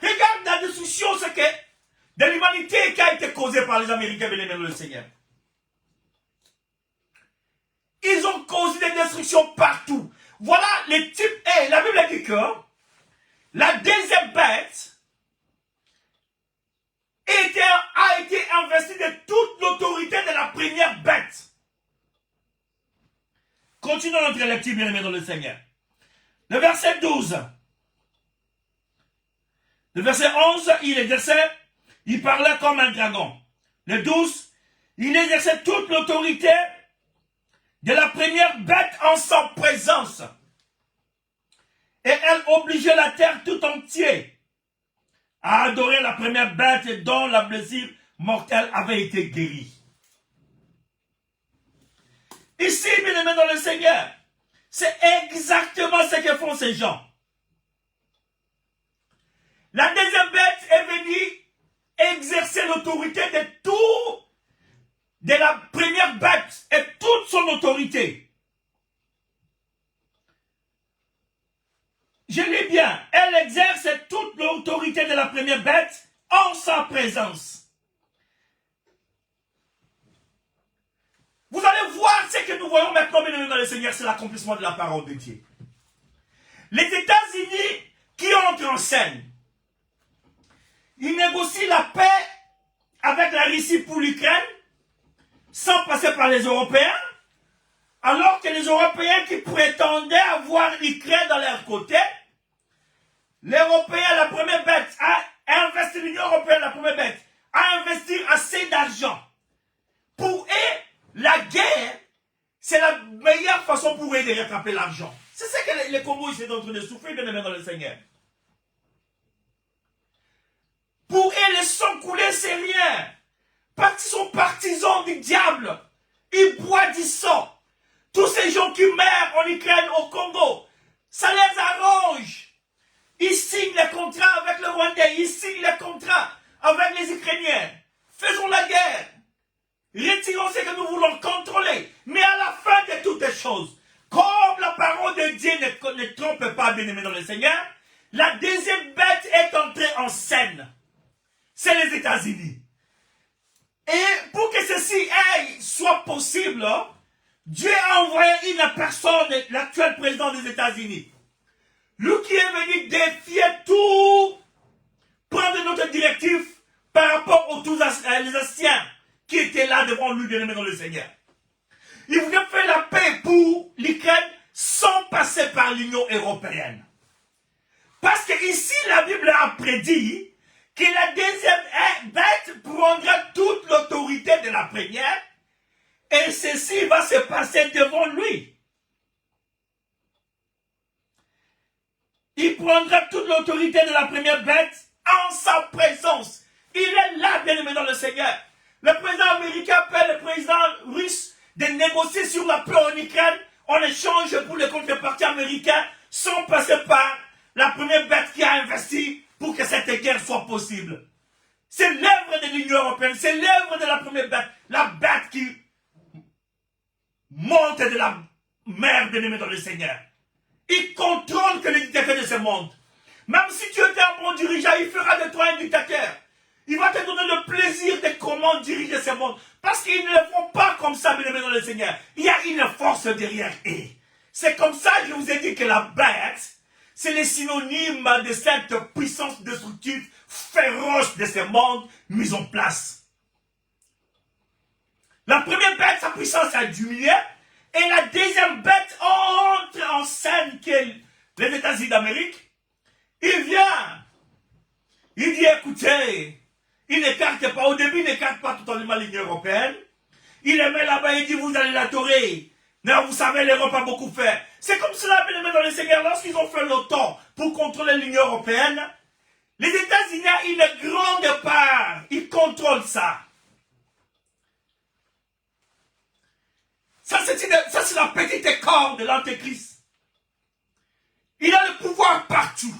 Regarde la destruction, ce que de l'humanité qui a été causée par les Américains, bien-aimés dans le Seigneur. Ils ont causé des destructions partout. Voilà les types. Et la Bible dit que la deuxième bête a été investie de toute l'autorité de la première bête. Continuons notre lecture, bien-aimés dans le Seigneur. Le verset 12. Le verset 11, il parlait comme un dragon. Le 12, il exerçait toute l'autorité de la première bête en sa présence. Et elle obligeait la terre tout entière à adorer la première bête dont la blessure mortelle avait été guérie. Ici, bien-aimés dans le Seigneur, c'est exactement ce que font ces gens. La deuxième bête est venue exercer l'autorité de la première bête et toute son autorité. Je lis bien, elle exerce toute l'autorité de la première bête en sa présence. Vous allez voir ce que nous voyons maintenant, bien-aimés dans le Seigneur, c'est l'accomplissement de la parole de Dieu. Les États-Unis qui entrent en scène, ils négocient la paix avec la Russie pour l'Ukraine, sans passer par les Européens, alors que les Européens qui prétendaient avoir l'Ukraine dans leur côté, l'Européen, la première bête, a investi, l'Union Européenne, la première bête, a investi assez d'argent. Pour eux, la guerre, c'est la meilleure façon pour eux de rattraper l'argent. C'est ce que les Congos sont en train de souffrir, bien-aimés dans le Seigneur. Pour eux, le sang coulé, c'est rien. Parce qu'ils sont partisans du diable. Ils boivent du sang. Tous ces gens qui meurent en Ukraine, au Congo, ça les arrange. Ils signent les contrats avec le Rwandais, ils signent les contrats avec les Ukrainiens. Faisons la guerre. Retirons ce que nous voulons contrôler. Mais à la fin de toutes les choses, comme la parole de Dieu ne trompe pas, bien-aimés dans le Seigneur, la deuxième bête est entrée en scène. C'est les États-Unis. Et pour que ceci soit possible, Dieu a envoyé une personne, l'actuel président des États-Unis. Lui qui est venu défier tout, prendre notre directive par rapport aux tous les anciens qui étaient là devant lui, bien-aimés dans le Seigneur. Il voulait faire la paix pour l'Ukraine sans passer par l'Union européenne. Parce que ici, la Bible a prédit que la deuxième bête prendra toute l'autorité de la première et ceci va se passer devant lui. Il prendra toute l'autorité de la première bête en sa présence. Il est là, bien-aimé dans le Seigneur. Le président américain appelle le président russe de négocier sur la paix en Ukraine en échange pour les contreparties américains sans passer par la première bête qui a investi pour que cette guerre soit possible. C'est l'œuvre de l'Union européenne, c'est l'œuvre de la première bête, la bête qui monte de la mer, bien-aimé dans le Seigneur. Il contrôle que les dictateurs de ce monde. Même si tu étais un bon dirigeant, il fera de toi un dictateur. Il va te donner le plaisir de comment diriger ce monde. Parce qu'ils ne le font pas comme ça, bien-aimés dans le Seigneur. Il y a une force derrière eux. C'est comme ça que je vous ai dit que la bête, c'est le synonyme de cette puissance destructive féroce de ce monde mise en place. La première bête, sa puissance a diminué. Et la deuxième bête entre en scène, qui est les États-Unis d'Amérique. Il vient. Il dit, écoutez, il n'écarte pas, au début, il n'écarte pas totalement l'Union européenne. Il les met là-bas, il dit, vous allez l'adorer. Non, vous savez, l'Europe a beaucoup fait. C'est comme cela, bien aimé dans le Seigneur, lorsqu'ils ont fait l'OTAN pour contrôler l'Union européenne, les États-Unis ont une grande part. Ils contrôlent ça. Ça, c'est la petite corps de l'Antéchrist. Il a le pouvoir partout.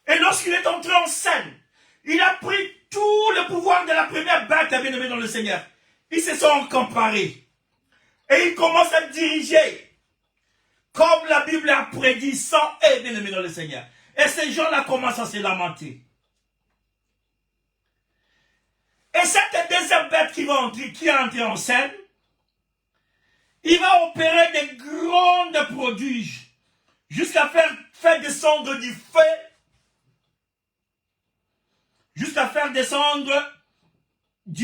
Et lorsqu'il est entré en scène, il a pris tout le pouvoir de la première bête, bien aimé dans le Seigneur. Ils se sont comparés. Et il commence à diriger. Comme la Bible a prédit, sans aide, bien aimé dans le Seigneur. Et ces gens-là commencent à se lamenter. Et cette deuxième bête qui est entrée en scène, il va opérer des grands prodiges jusqu'à faire descendre du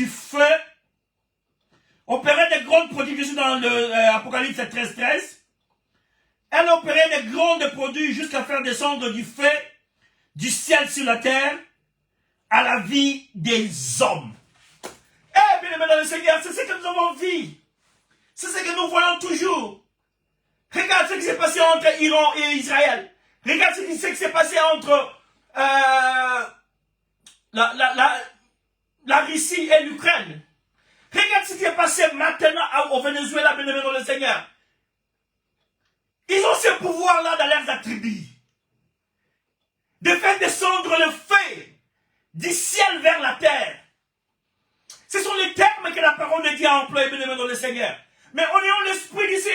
feu, opérer des grands prodiges dans l'Apocalypse 13. Elle a opéré des grands prodiges jusqu'à faire descendre du feu du ciel sur la terre à la vie des hommes. Eh bien aimé dans le Seigneur, c'est ce que nous avons vu. C'est ce que nous voyons toujours. Regarde ce qui s'est passé entre Iran et Israël. Regarde ce qui s'est passé entre la Russie et l'Ukraine. Regarde ce qui est passé maintenant au Venezuela, bien aimé dans le Seigneur. Ils ont ce pouvoir-là dans leurs attributs. De faire descendre le feu du ciel vers la terre. Ce sont les termes que la parole de Dieu a employés, bien aimé dans le Seigneur. Mais en ayant l'esprit d'ici,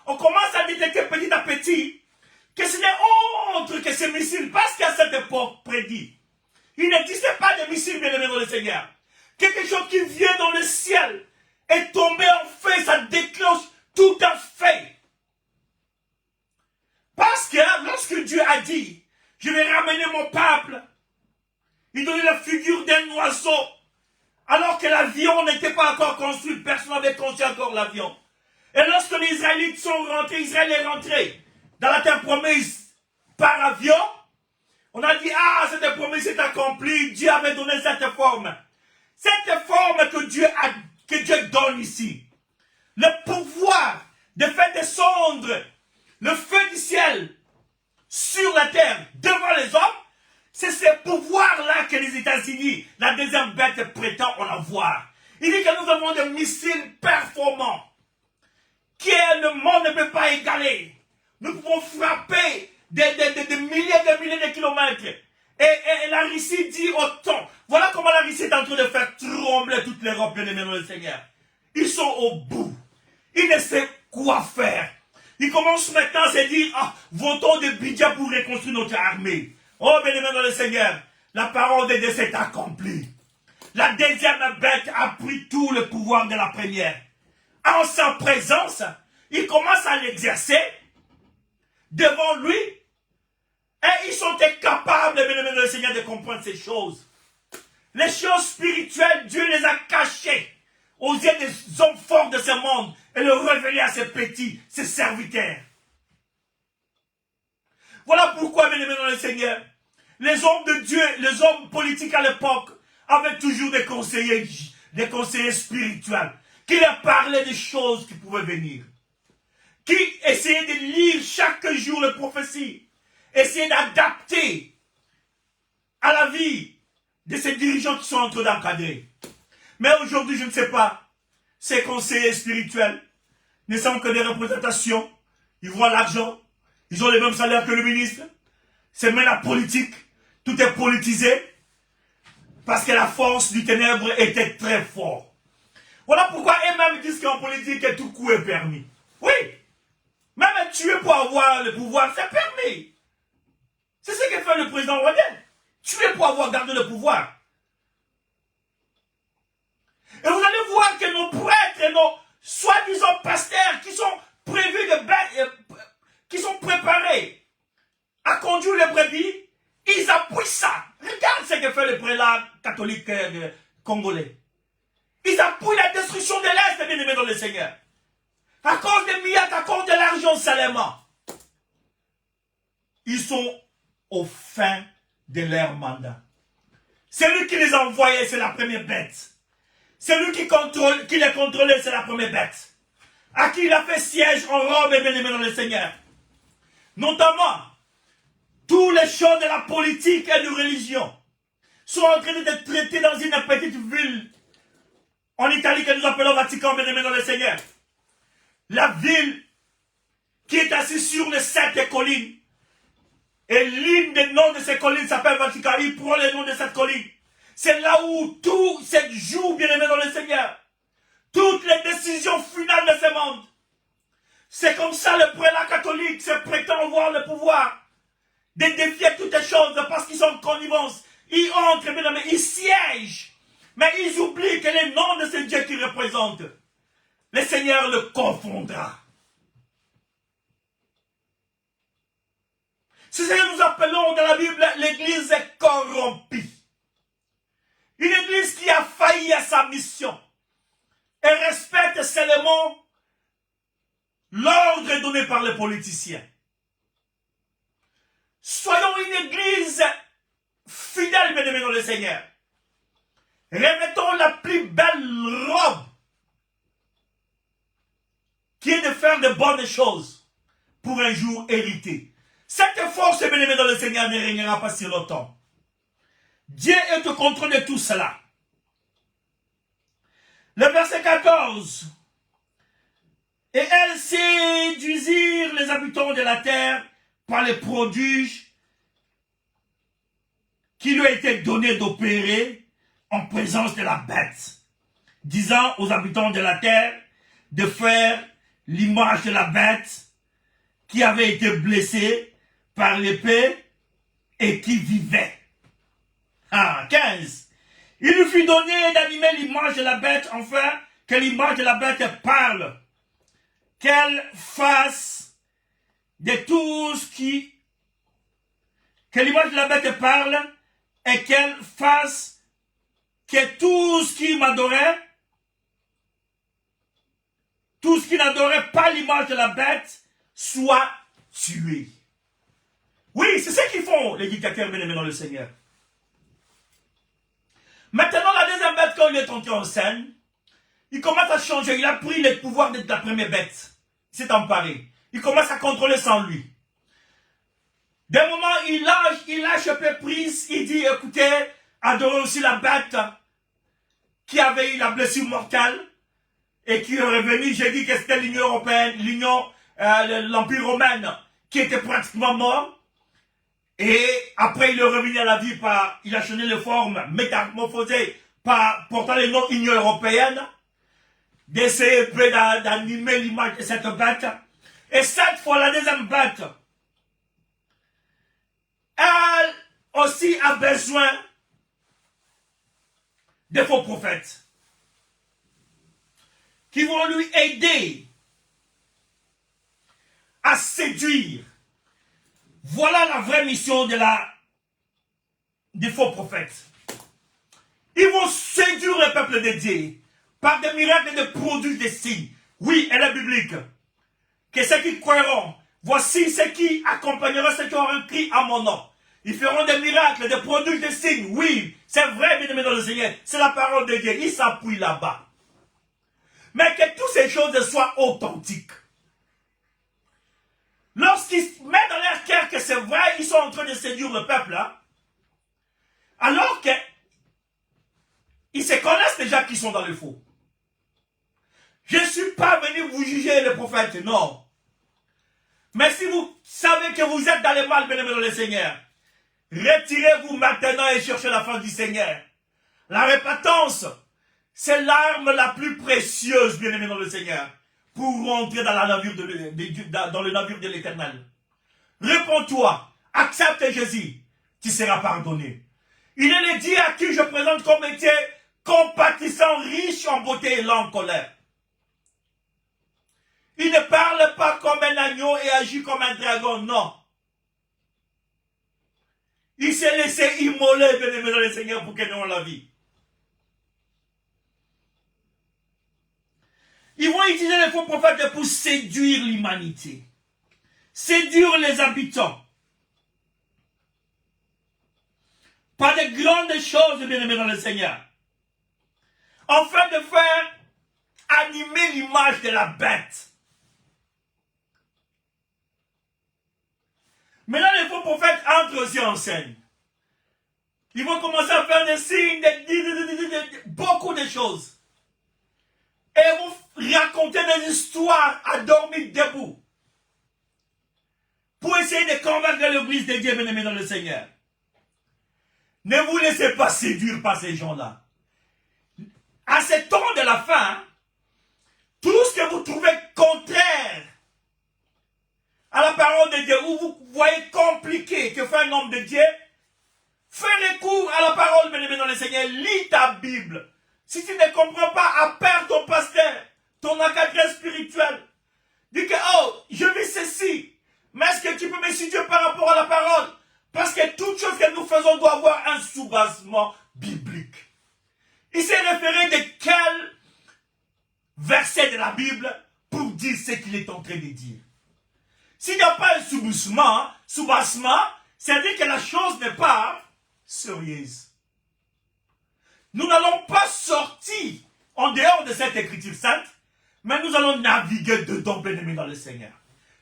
on commence à détecter petit à petit que ce n'est autre que ces missiles, parce qu'à cette époque prédit, il n'existait pas de missiles, bien aimé dans le Seigneur. Quelque chose qui vient dans le ciel est tombé en feu, ça déclenche tout un feu. Parce que lorsque Dieu a dit, je vais ramener mon peuple, il donnait la figure d'un oiseau, alors que l'avion n'était pas encore construit, personne n'avait construit encore l'avion. Et lorsque les Israélites sont rentrés, Israël est rentré dans la terre promise par avion, on a dit, ah, cette promesse est accomplie, Dieu avait donné cette forme. Cette forme que Dieu donne ici, le pouvoir de faire descendre le feu du ciel sur la terre devant les hommes, C'est ce pouvoir-là que les États-Unis, la deuxième bête, prétend en avoir. Il dit que nous avons des missiles performants que le monde ne peut pas égaler. Nous pouvons frapper des milliers de kilomètres. Et la Russie dit autant. Voilà comment la Russie est en train de faire trembler toute l'Europe, bien aimé dans le Seigneur. Ils sont au bout. Ils ne savent quoi faire. Ils commencent maintenant à se dire, ah, votons des budgets pour reconstruire notre armée. Oh, bien aimé dans le Seigneur, la parole de Dieu s'est accomplie. La deuxième bête a pris tout le pouvoir de la première. En sa présence, il commence à l'exercer devant lui. Et ils sont incapables, bien aimé dans le Seigneur, de comprendre ces choses. Les choses spirituelles, Dieu les a cachées aux yeux des hommes forts de ce monde et le révéler à ses petits, ses serviteurs. Voilà pourquoi, bien aimé dans le Seigneur, les hommes de Dieu, les hommes politiques à l'époque, avaient toujours des conseillers spirituels, qui leur parlaient des choses qui pouvaient venir, qui essayaient de lire chaque jour les prophéties, essayaient d'adapter à la vie de ces dirigeants qui sont en train d'encadrer. Mais aujourd'hui, je ne sais pas, ces conseillers spirituels ne sont que des représentations. Ils voient l'argent, ils ont les mêmes salaires que le ministre. C'est même la politique, tout est politisé, parce que la force du ténèbre était très forte. Voilà pourquoi eux-mêmes disent qu'en politique, tout coup est permis. Oui, même tuer pour avoir le pouvoir, c'est permis. C'est ce que fait le président Rodin. Tuer pour avoir gardé le pouvoir. Et vous allez voir que nos prêtres et nos soi-disant pasteurs qui sont prévus qui sont préparés à conduire les brebis, ils appuient ça. Regarde ce que fait le prélat catholique congolais. Ils appuient la destruction de l'Est, bien aimé dans le Seigneur. À cause des milliards, à cause de l'argent seulement. Ils sont aux fins de leur mandat. Celui qui les a envoyés, c'est la première bête. Celui qui les contrôlait, c'est la première bête. À qui il a fait siège en robe et bien aimé dans le Seigneur. Notamment, toutes les choses de la politique et de religion sont en train d'être traitées dans une petite ville en Italie que nous appelons Vatican, bien aimé dans le Seigneur. La ville qui est assise sur les 7 collines. Et l'une des noms de ces collines s'appelle Vatican. Il prend le nom de cette colline. C'est là où tout se joue, bien aimé dans le Seigneur. Toutes les décisions finales de ce monde. C'est comme ça le prélat catholique se prétend avoir le pouvoir de défier toutes les choses parce qu'ils sont en connivence. Ils entrent, bien aimé, ils siègent. Mais ils oublient que le nom de ce Dieu qu'ils représentent, le Seigneur le confondra. C'est ce que nous appelons dans la Bible l'église corrompue. Une église qui a failli à sa mission et respecte seulement l'ordre donné par les politiciens. Soyons une église fidèle, bien aimé dans le Seigneur. Revêtons la plus belle robe qui est de faire de bonnes choses pour un jour hériter. Cette force, bien aimé dans le Seigneur, ne régnera pas si longtemps. Dieu est au contrôle de tout cela. Le verset 14. Et elles séduisirent les habitants de la terre par les prodiges qui lui a été donné d'opérer en présence de la bête, disant aux habitants de la terre de faire l'image de la bête qui avait été blessée par l'épée et qui vivait. 15. Il lui fut donné d'animer l'image de la bête, enfin, que l'image de la bête parle, qu'elle fasse de tout ce qui... Que l'image de la bête parle et qu'elle fasse que tout ce qui m'adorait, tout ce qui n'adorait pas l'image de la bête, soit tué. Oui, c'est ce qu'ils font, les dictateurs bien-aimés dans le Seigneur. Maintenant, la deuxième bête, quand il est entré en scène, il commence à changer. Il a pris les pouvoirs de la première bête. Il s'est emparé. Il commence à contrôler sans lui. D'un moment, il lâche un peu prise, il dit, écoutez, adorez aussi la bête qui avait eu la blessure mortelle et qui est revenue. J'ai dit que c'était l'Union européenne, l'Empire romain qui était pratiquement mort. Et après, il est revenu à la vie il a changé de forme, métamorphosé, portant le nom Union européenne, d'essayer d'animer l'image de cette bête. Et cette fois, la deuxième bête, elle aussi a besoin de faux prophètes qui vont lui aider à séduire. Voilà la vraie mission des faux prophètes. Ils vont séduire le peuple de Dieu par des miracles et des produits, des signes. Oui, elle est biblique. Que ceux qui croiront, voici ceux qui accompagneront ceux qui auront cri à mon nom. Ils feront des miracles, des produits, des signes. Oui, c'est vrai, bien aimé dans le Seigneur. C'est la parole de Dieu. Il s'appuie là-bas. Mais que toutes ces choses soient authentiques. Lorsqu'ils mettent dans leur cœur que c'est vrai, ils sont en train de séduire le peuple, hein, alors que ils se connaissent déjà qu'ils sont dans le faux. Je ne suis pas venu vous juger les prophètes, non. Mais si vous savez que vous êtes dans le mal, bien-aimés dans le Seigneur, retirez-vous maintenant et cherchez la face du Seigneur. La repentance, c'est l'arme la plus précieuse, bien-aimés dans le Seigneur, pour rentrer dans, dans le navire de l'Éternel. Réponds-toi, accepte Jésus, tu seras pardonné. Il est le Dieu à qui je présente comme étier compatissant, riche en beauté et lent en colère. Il ne parle pas comme un agneau et agit comme un dragon, non. Il s'est laissé immoler, bien-aimé dans le Seigneur, pour que nous ayons la vie. Ils vont utiliser les faux prophètes pour séduire l'humanité. Séduire les habitants. Par de grandes choses, bien-aimés dans le Seigneur. Afin de faire animer l'image de la bête. Maintenant, les faux prophètes entrent aussi en scène. Ils vont commencer à faire des signes, beaucoup de choses. Et ils vont raconter des histoires à dormir debout. Pour essayer de convaincre l'église de Dieu, bien-aimé dans le Seigneur. Ne vous laissez pas séduire par ces gens-là. À ce temps de la fin, tout ce que vous trouvez contraire à la parole de Dieu, où vous voyez compliqué que fait un homme de Dieu, fais recours à la parole, bien-aimé dans le Seigneur, lis ta Bible. Si tu ne comprends pas, appelle ton pasteur, ton encadreur spirituel. Dis que, oh, je vis ceci, mais est-ce que tu peux me situer par rapport à la parole? Parce que toute chose que nous faisons doit avoir un soubassement biblique. Il s'est référé de quel verset de la Bible pour dire ce qu'il est en train de dire. S'il n'y a pas un soubassement, c'est-à-dire que la chose n'est pas sérieuse. Nous n'allons pas sortir en dehors de cette écriture sainte, mais nous allons naviguer dedans, bien-aimés dans le Seigneur.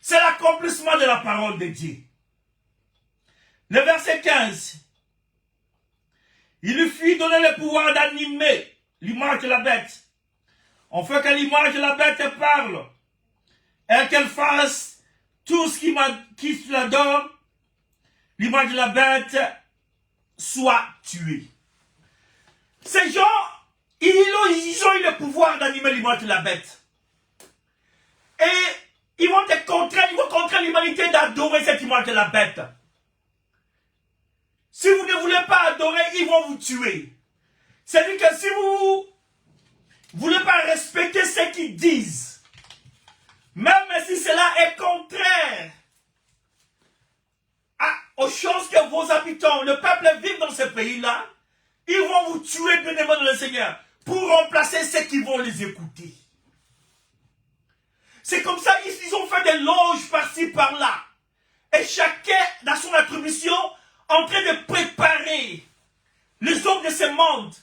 C'est l'accomplissement de la parole de Dieu. Le verset 15. Il lui fit donner le pouvoir d'animer l'image de la bête. On fait que l'image de la bête parle et qu'elle fasse tout ce qui l'adore, l'image de la bête soit tuée. Ces gens, ils ont eu le pouvoir d'animer l'image de la bête. Et ils vont contraindre l'humanité d'adorer cette image de la bête. Si vous ne voulez pas adorer, ils vont vous tuer. C'est-à-dire que si vous ne voulez pas respecter ce qu'ils disent, même si cela est contraire aux choses que vos habitants, le peuple vit dans ce pays-là, ils vont vous tuer, bien-aimés dans le Seigneur, pour remplacer ceux qui vont les écouter. C'est comme ça qu'ils ont fait des loges par-ci, par-là. Et chacun, dans son attribution, en train de préparer les hommes de ce monde.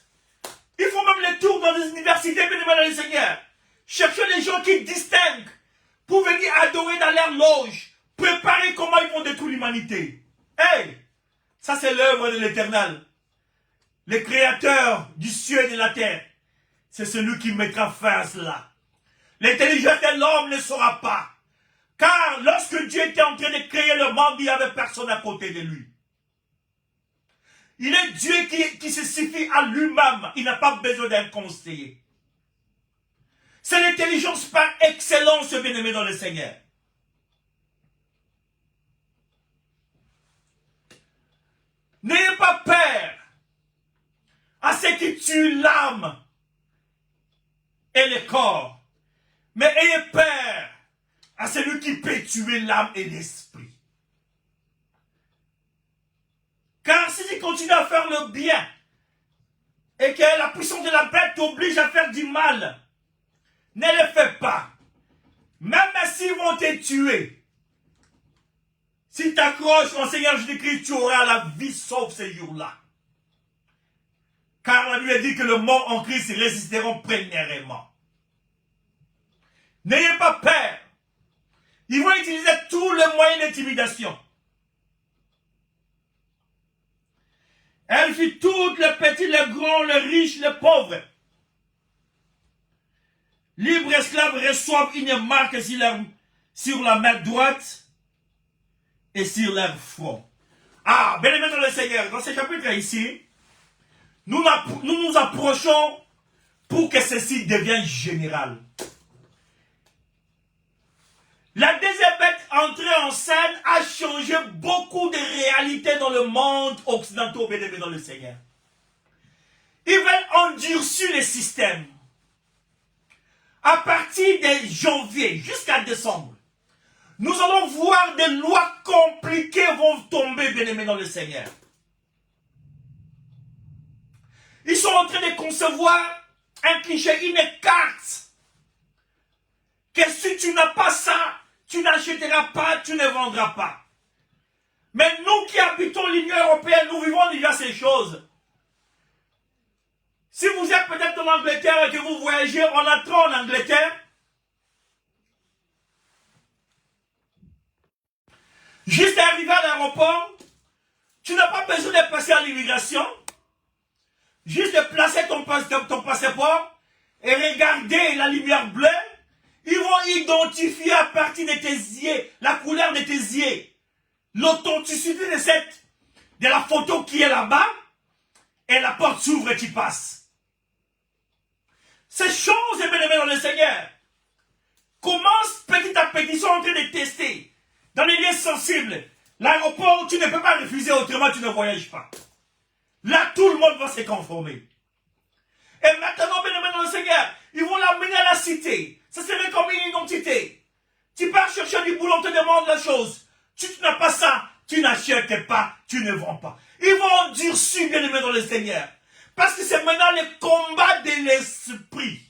Ils font même les tours dans les universités, bien-aimés dans le Seigneur. Chercher les gens qui distinguent pour venir adorer dans leur loge. Préparer comment ils vont détruire l'humanité. Hey, ça c'est l'œuvre de l'Éternel. Le créateur du ciel et de la terre. C'est celui qui mettra fin à cela. L'intelligence de l'homme ne saura pas. Car lorsque Dieu était en train de créer le monde, il n'y avait personne à côté de lui. Il est Dieu qui se suffit à lui-même. Il n'a pas besoin d'un conseiller. C'est l'intelligence par excellence, bien-aimé dans le Seigneur. N'ayez pas peur à ce qui tue l'âme et le corps, mais ayez peur à celui qui peut tuer l'âme et l'esprit. Car si tu continues à faire le bien et que la puissance de la bête t'oblige à faire du mal, ne le fais pas. Même s'ils vont te tuer, si tu t'accroches au Seigneur Jésus-Christ, tu auras la vie sauve ces jours-là. Car la Bible dit que le mort en Christ résisteront premièrement. N'ayez pas peur. Ils vont utiliser tous les moyens d'intimidation. Elle fit toutes, les petits, les grands, les riches, les pauvres. Libres esclaves reçoivent une marque sur la main droite et sur leur front. Ah, bien aimé dans le Seigneur, dans ce chapitre ici, nous nous approchons pour que ceci devienne général. La deuxième bête entrée en scène a changé beaucoup de réalités dans le monde occidental, bien aimé dans le Seigneur. Ils veulent endurcir le système. À partir de janvier jusqu'à décembre, nous allons voir des lois compliquées vont tomber, bien aimé dans le Seigneur. Ils sont en train de concevoir un cliché, une carte. Que si tu n'as pas ça, tu n'achèteras pas, tu ne vendras pas. Mais nous qui habitons l'Union européenne, nous vivons déjà ces choses. Si vous êtes peut-être en Angleterre et que vous voyagez en entrant en Angleterre, juste arrivé à l'aéroport, tu n'as pas besoin de passer à l'immigration. Juste de placer ton passeport et regarder la lumière bleue. Ils vont identifier à partir de tes yeux, la couleur de tes yeux, l'authenticité de la photo qui est là-bas, et la porte s'ouvre et tu passes. Ces choses, bien aimés dans le Seigneur, commencent petit à petit, ils sont en train de tester. Dans les lieux sensibles, l'aéroport, tu ne peux pas refuser, autrement tu ne voyages pas. Là, tout le monde va se conformer. Et maintenant, bien aimé dans le Seigneur, ils vont l'amener à la cité. Ça serait comme une identité. Tu pars chercher du boulot, on te demande la chose. Tu n'as pas ça, tu n'achètes pas, tu ne vends pas. Ils vont endurcir, bien aimé dans le Seigneur. Parce que c'est maintenant le combat de l'esprit.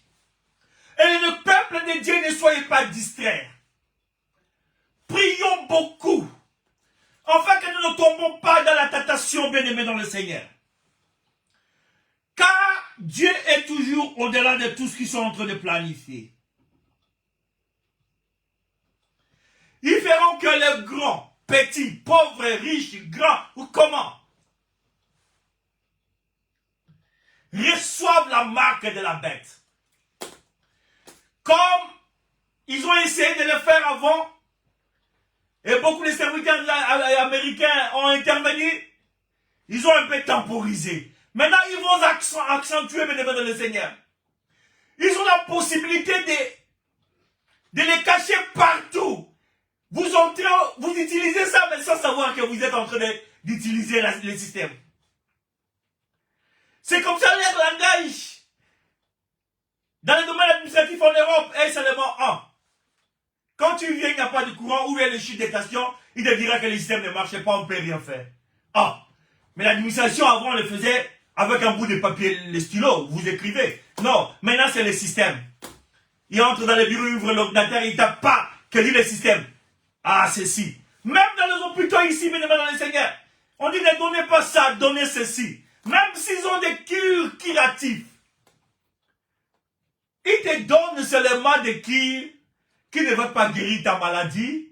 Et le peuple de Dieu, ne soyez pas distraits. Prions beaucoup. Afin que nous ne tombons pas dans la tentation, bien aimé dans le Seigneur. Car Dieu est toujours au-delà de tout ce qu'ils sont en train de planifier. Ils feront que les grands, petits, pauvres, riches, grands, ou comment, reçoivent la marque de la bête. Comme ils ont essayé de le faire avant, et beaucoup de serviteurs américains ont intervenu, ils ont un peu temporisé. Maintenant, ils vont accentuer, bien aimé dans le Seigneur. Ils ont la possibilité de les cacher partout. Vous utilisez ça, mais sans savoir que vous êtes en train d'utiliser le système. C'est comme ça leur langage. Dans le domaine administratif en Europe, et seulement un. Quand tu viens, il n'y a pas de courant, ou il y a le chute des stations, il te dira que le système ne marche pas, on ne peut rien faire. Ah, mais l'administration avant, on le faisait avec un bout de papier, le stylo, vous écrivez. Non, maintenant c'est le système. Il entre dans le bureau, il ouvre l'ordinateur, il ne tape pas, que dit le système. Ah, ceci. Même dans les hôpitaux ici, bien dans le Seigneur, on dit ne donnez pas ça, donnez ceci. Même s'ils ont des cures curatives, ils te donnent seulement des cures qui ne veulent pas guérir ta maladie,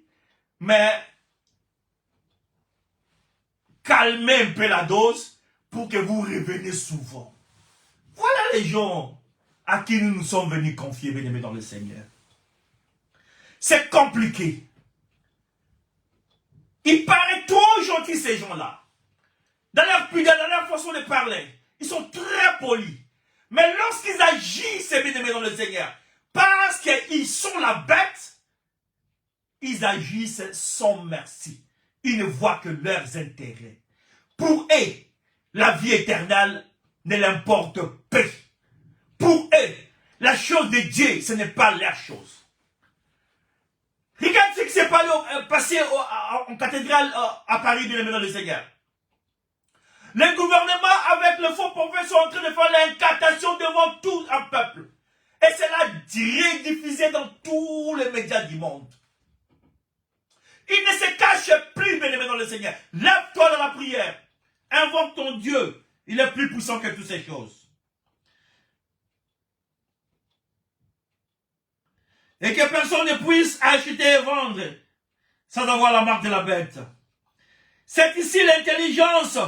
mais calmer un peu la dose pour que vous reveniez souvent. Voilà les gens à qui nous nous sommes venus confier, bien-aimés dans le Seigneur. C'est compliqué. Il paraît trop gentils ces gens-là. Dans leur pudeur, dans leur façon de parler, ils sont très polis. Mais lorsqu'ils agissent, bien-aimés dans le Seigneur, parce qu'ils sont la bête, ils agissent sans merci. Ils ne voient que leurs intérêts. Pour eux, la vie éternelle ne l'importe peu. Pour eux, la chose de Dieu, ce n'est pas leur chose. Regarde ce qui s'est passé en cathédrale à Paris, bien-aimés dans le Seigneur. Le gouvernement avec le faux prophète sont en train de faire l'incantation devant tout un peuple. Et c'est là rediffusé dans tous les médias du monde. Il ne se cache plus, bien-aimé dans le Seigneur. Lève-toi dans la prière. Invoque ton Dieu. Il est plus puissant que toutes ces choses. Et que personne ne puisse acheter et vendre sans avoir la marque de la bête. C'est ici l'intelligence.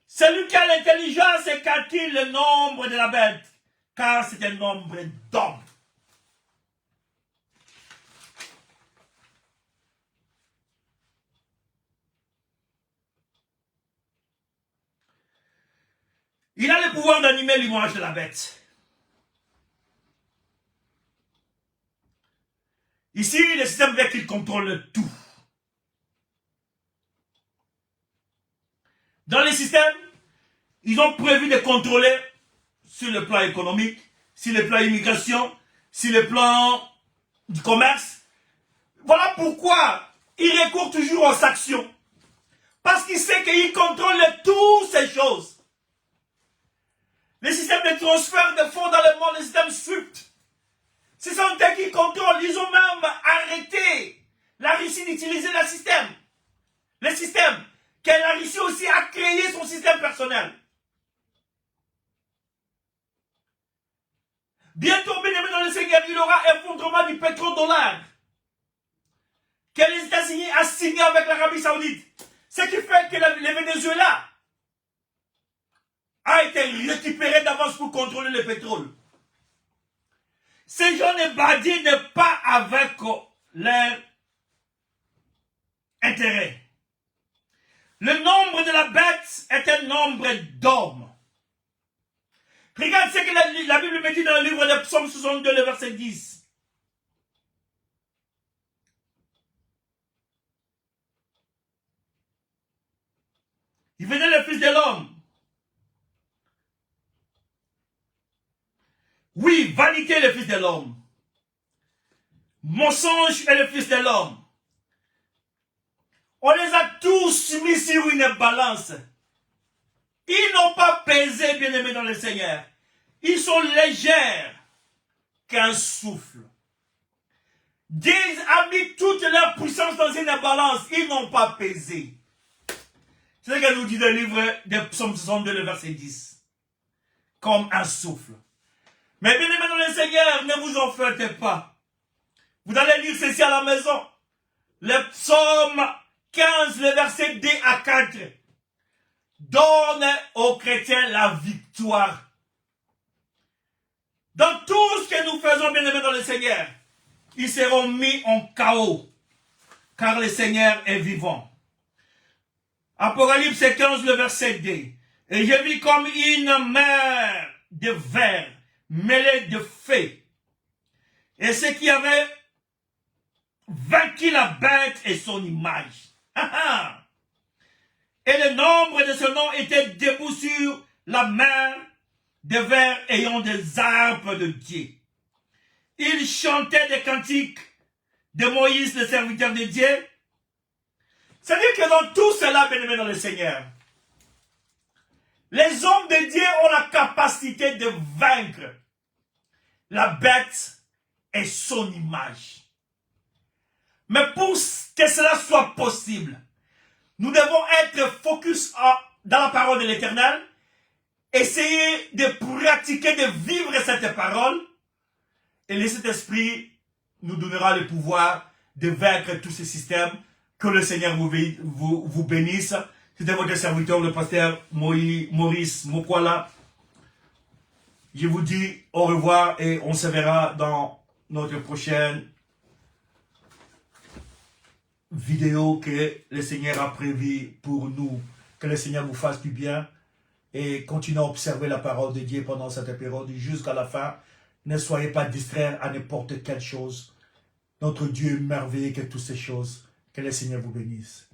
Celui qui a l'intelligence calcule le nombre de la bête, car c'est un nombre d'hommes. Il a le pouvoir d'animer l'image de la bête. Ici, le système veut qu'il contrôle tout. Dans les systèmes, ils ont prévu de contrôler sur le plan économique, sur le plan immigration, sur le plan du commerce. Voilà pourquoi il recourt toujours aux actions. Parce qu'il sait qu'il contrôle toutes ces choses. Les systèmes de transfert de fonds dans le monde, les systèmes SWIFT, ce sont eux qui contrôlent. Ils ont même arrêté la Russie d'utiliser le système. Le système que la Russie aussi a créé son système personnel. Bientôt, bien-aimés dans le Seigneur, il y aura un effondrement du pétrodollar que les États-Unis ont signé avec l'Arabie Saoudite. Ce qui fait que le Venezuela a été récupéré d'avance pour contrôler le pétrole. Ces gens ne badinent pas avec leur intérêt. Le nombre de la bête est un nombre d'hommes. Regarde ce que la Bible me dit dans le livre de Psaume 62, le verset 10. Il venait le Fils de l'homme. Oui, vanité est le Fils de l'homme. Mensonge est le Fils de l'homme. On les a tous mis sur une balance. Ils n'ont pas pesé, bien-aimés dans le Seigneur. Ils sont légers qu'un souffle. Dieu a mis toute leur puissance dans une balance. Ils n'ont pas pesé. C'est ce que nous dit le livre de Psaume 62, le verset 10. Comme un souffle. Mais bien-aimés dans le Seigneur, ne vous en faites pas. Vous allez lire ceci à la maison. Le psaume 15, le verset 2 à 4. Donne aux chrétiens la victoire. Dans tout ce que nous faisons, bien-aimés dans le Seigneur, ils seront mis en chaos, car le Seigneur est vivant. Apocalypse 15, le verset 2. Et je vis comme une mer de verre mêlée de feu. Et ce qui avait vaincu la bête et son image. Et le nombre de ce nom était debout sur la mer de verre ayant des arbres de Dieu. Ils chantaient des cantiques de Moïse, le serviteur de Dieu. C'est-à-dire que dans tout cela, bien-aimés dans le Seigneur, les hommes de Dieu ont la capacité de vaincre la bête et son image. Mais pour que cela soit possible, nous devons être focus dans la parole de l'Éternel, essayer de pratiquer, de vivre cette parole, et le Saint-Esprit nous donnera le pouvoir de vaincre tous ces systèmes Que le Seigneur vous bénisse. C'était votre serviteur, le pasteur Maurice Mokwala. Je vous dis au revoir et on se verra dans notre prochaine vidéo que le Seigneur a prévue pour nous. Que le Seigneur vous fasse du bien et continuez à observer la parole de Dieu pendant cette période jusqu'à la fin. Ne soyez pas distraits à n'importe quelle chose. Notre Dieu est merveilleux que toutes ces choses. Que le Seigneur vous bénisse.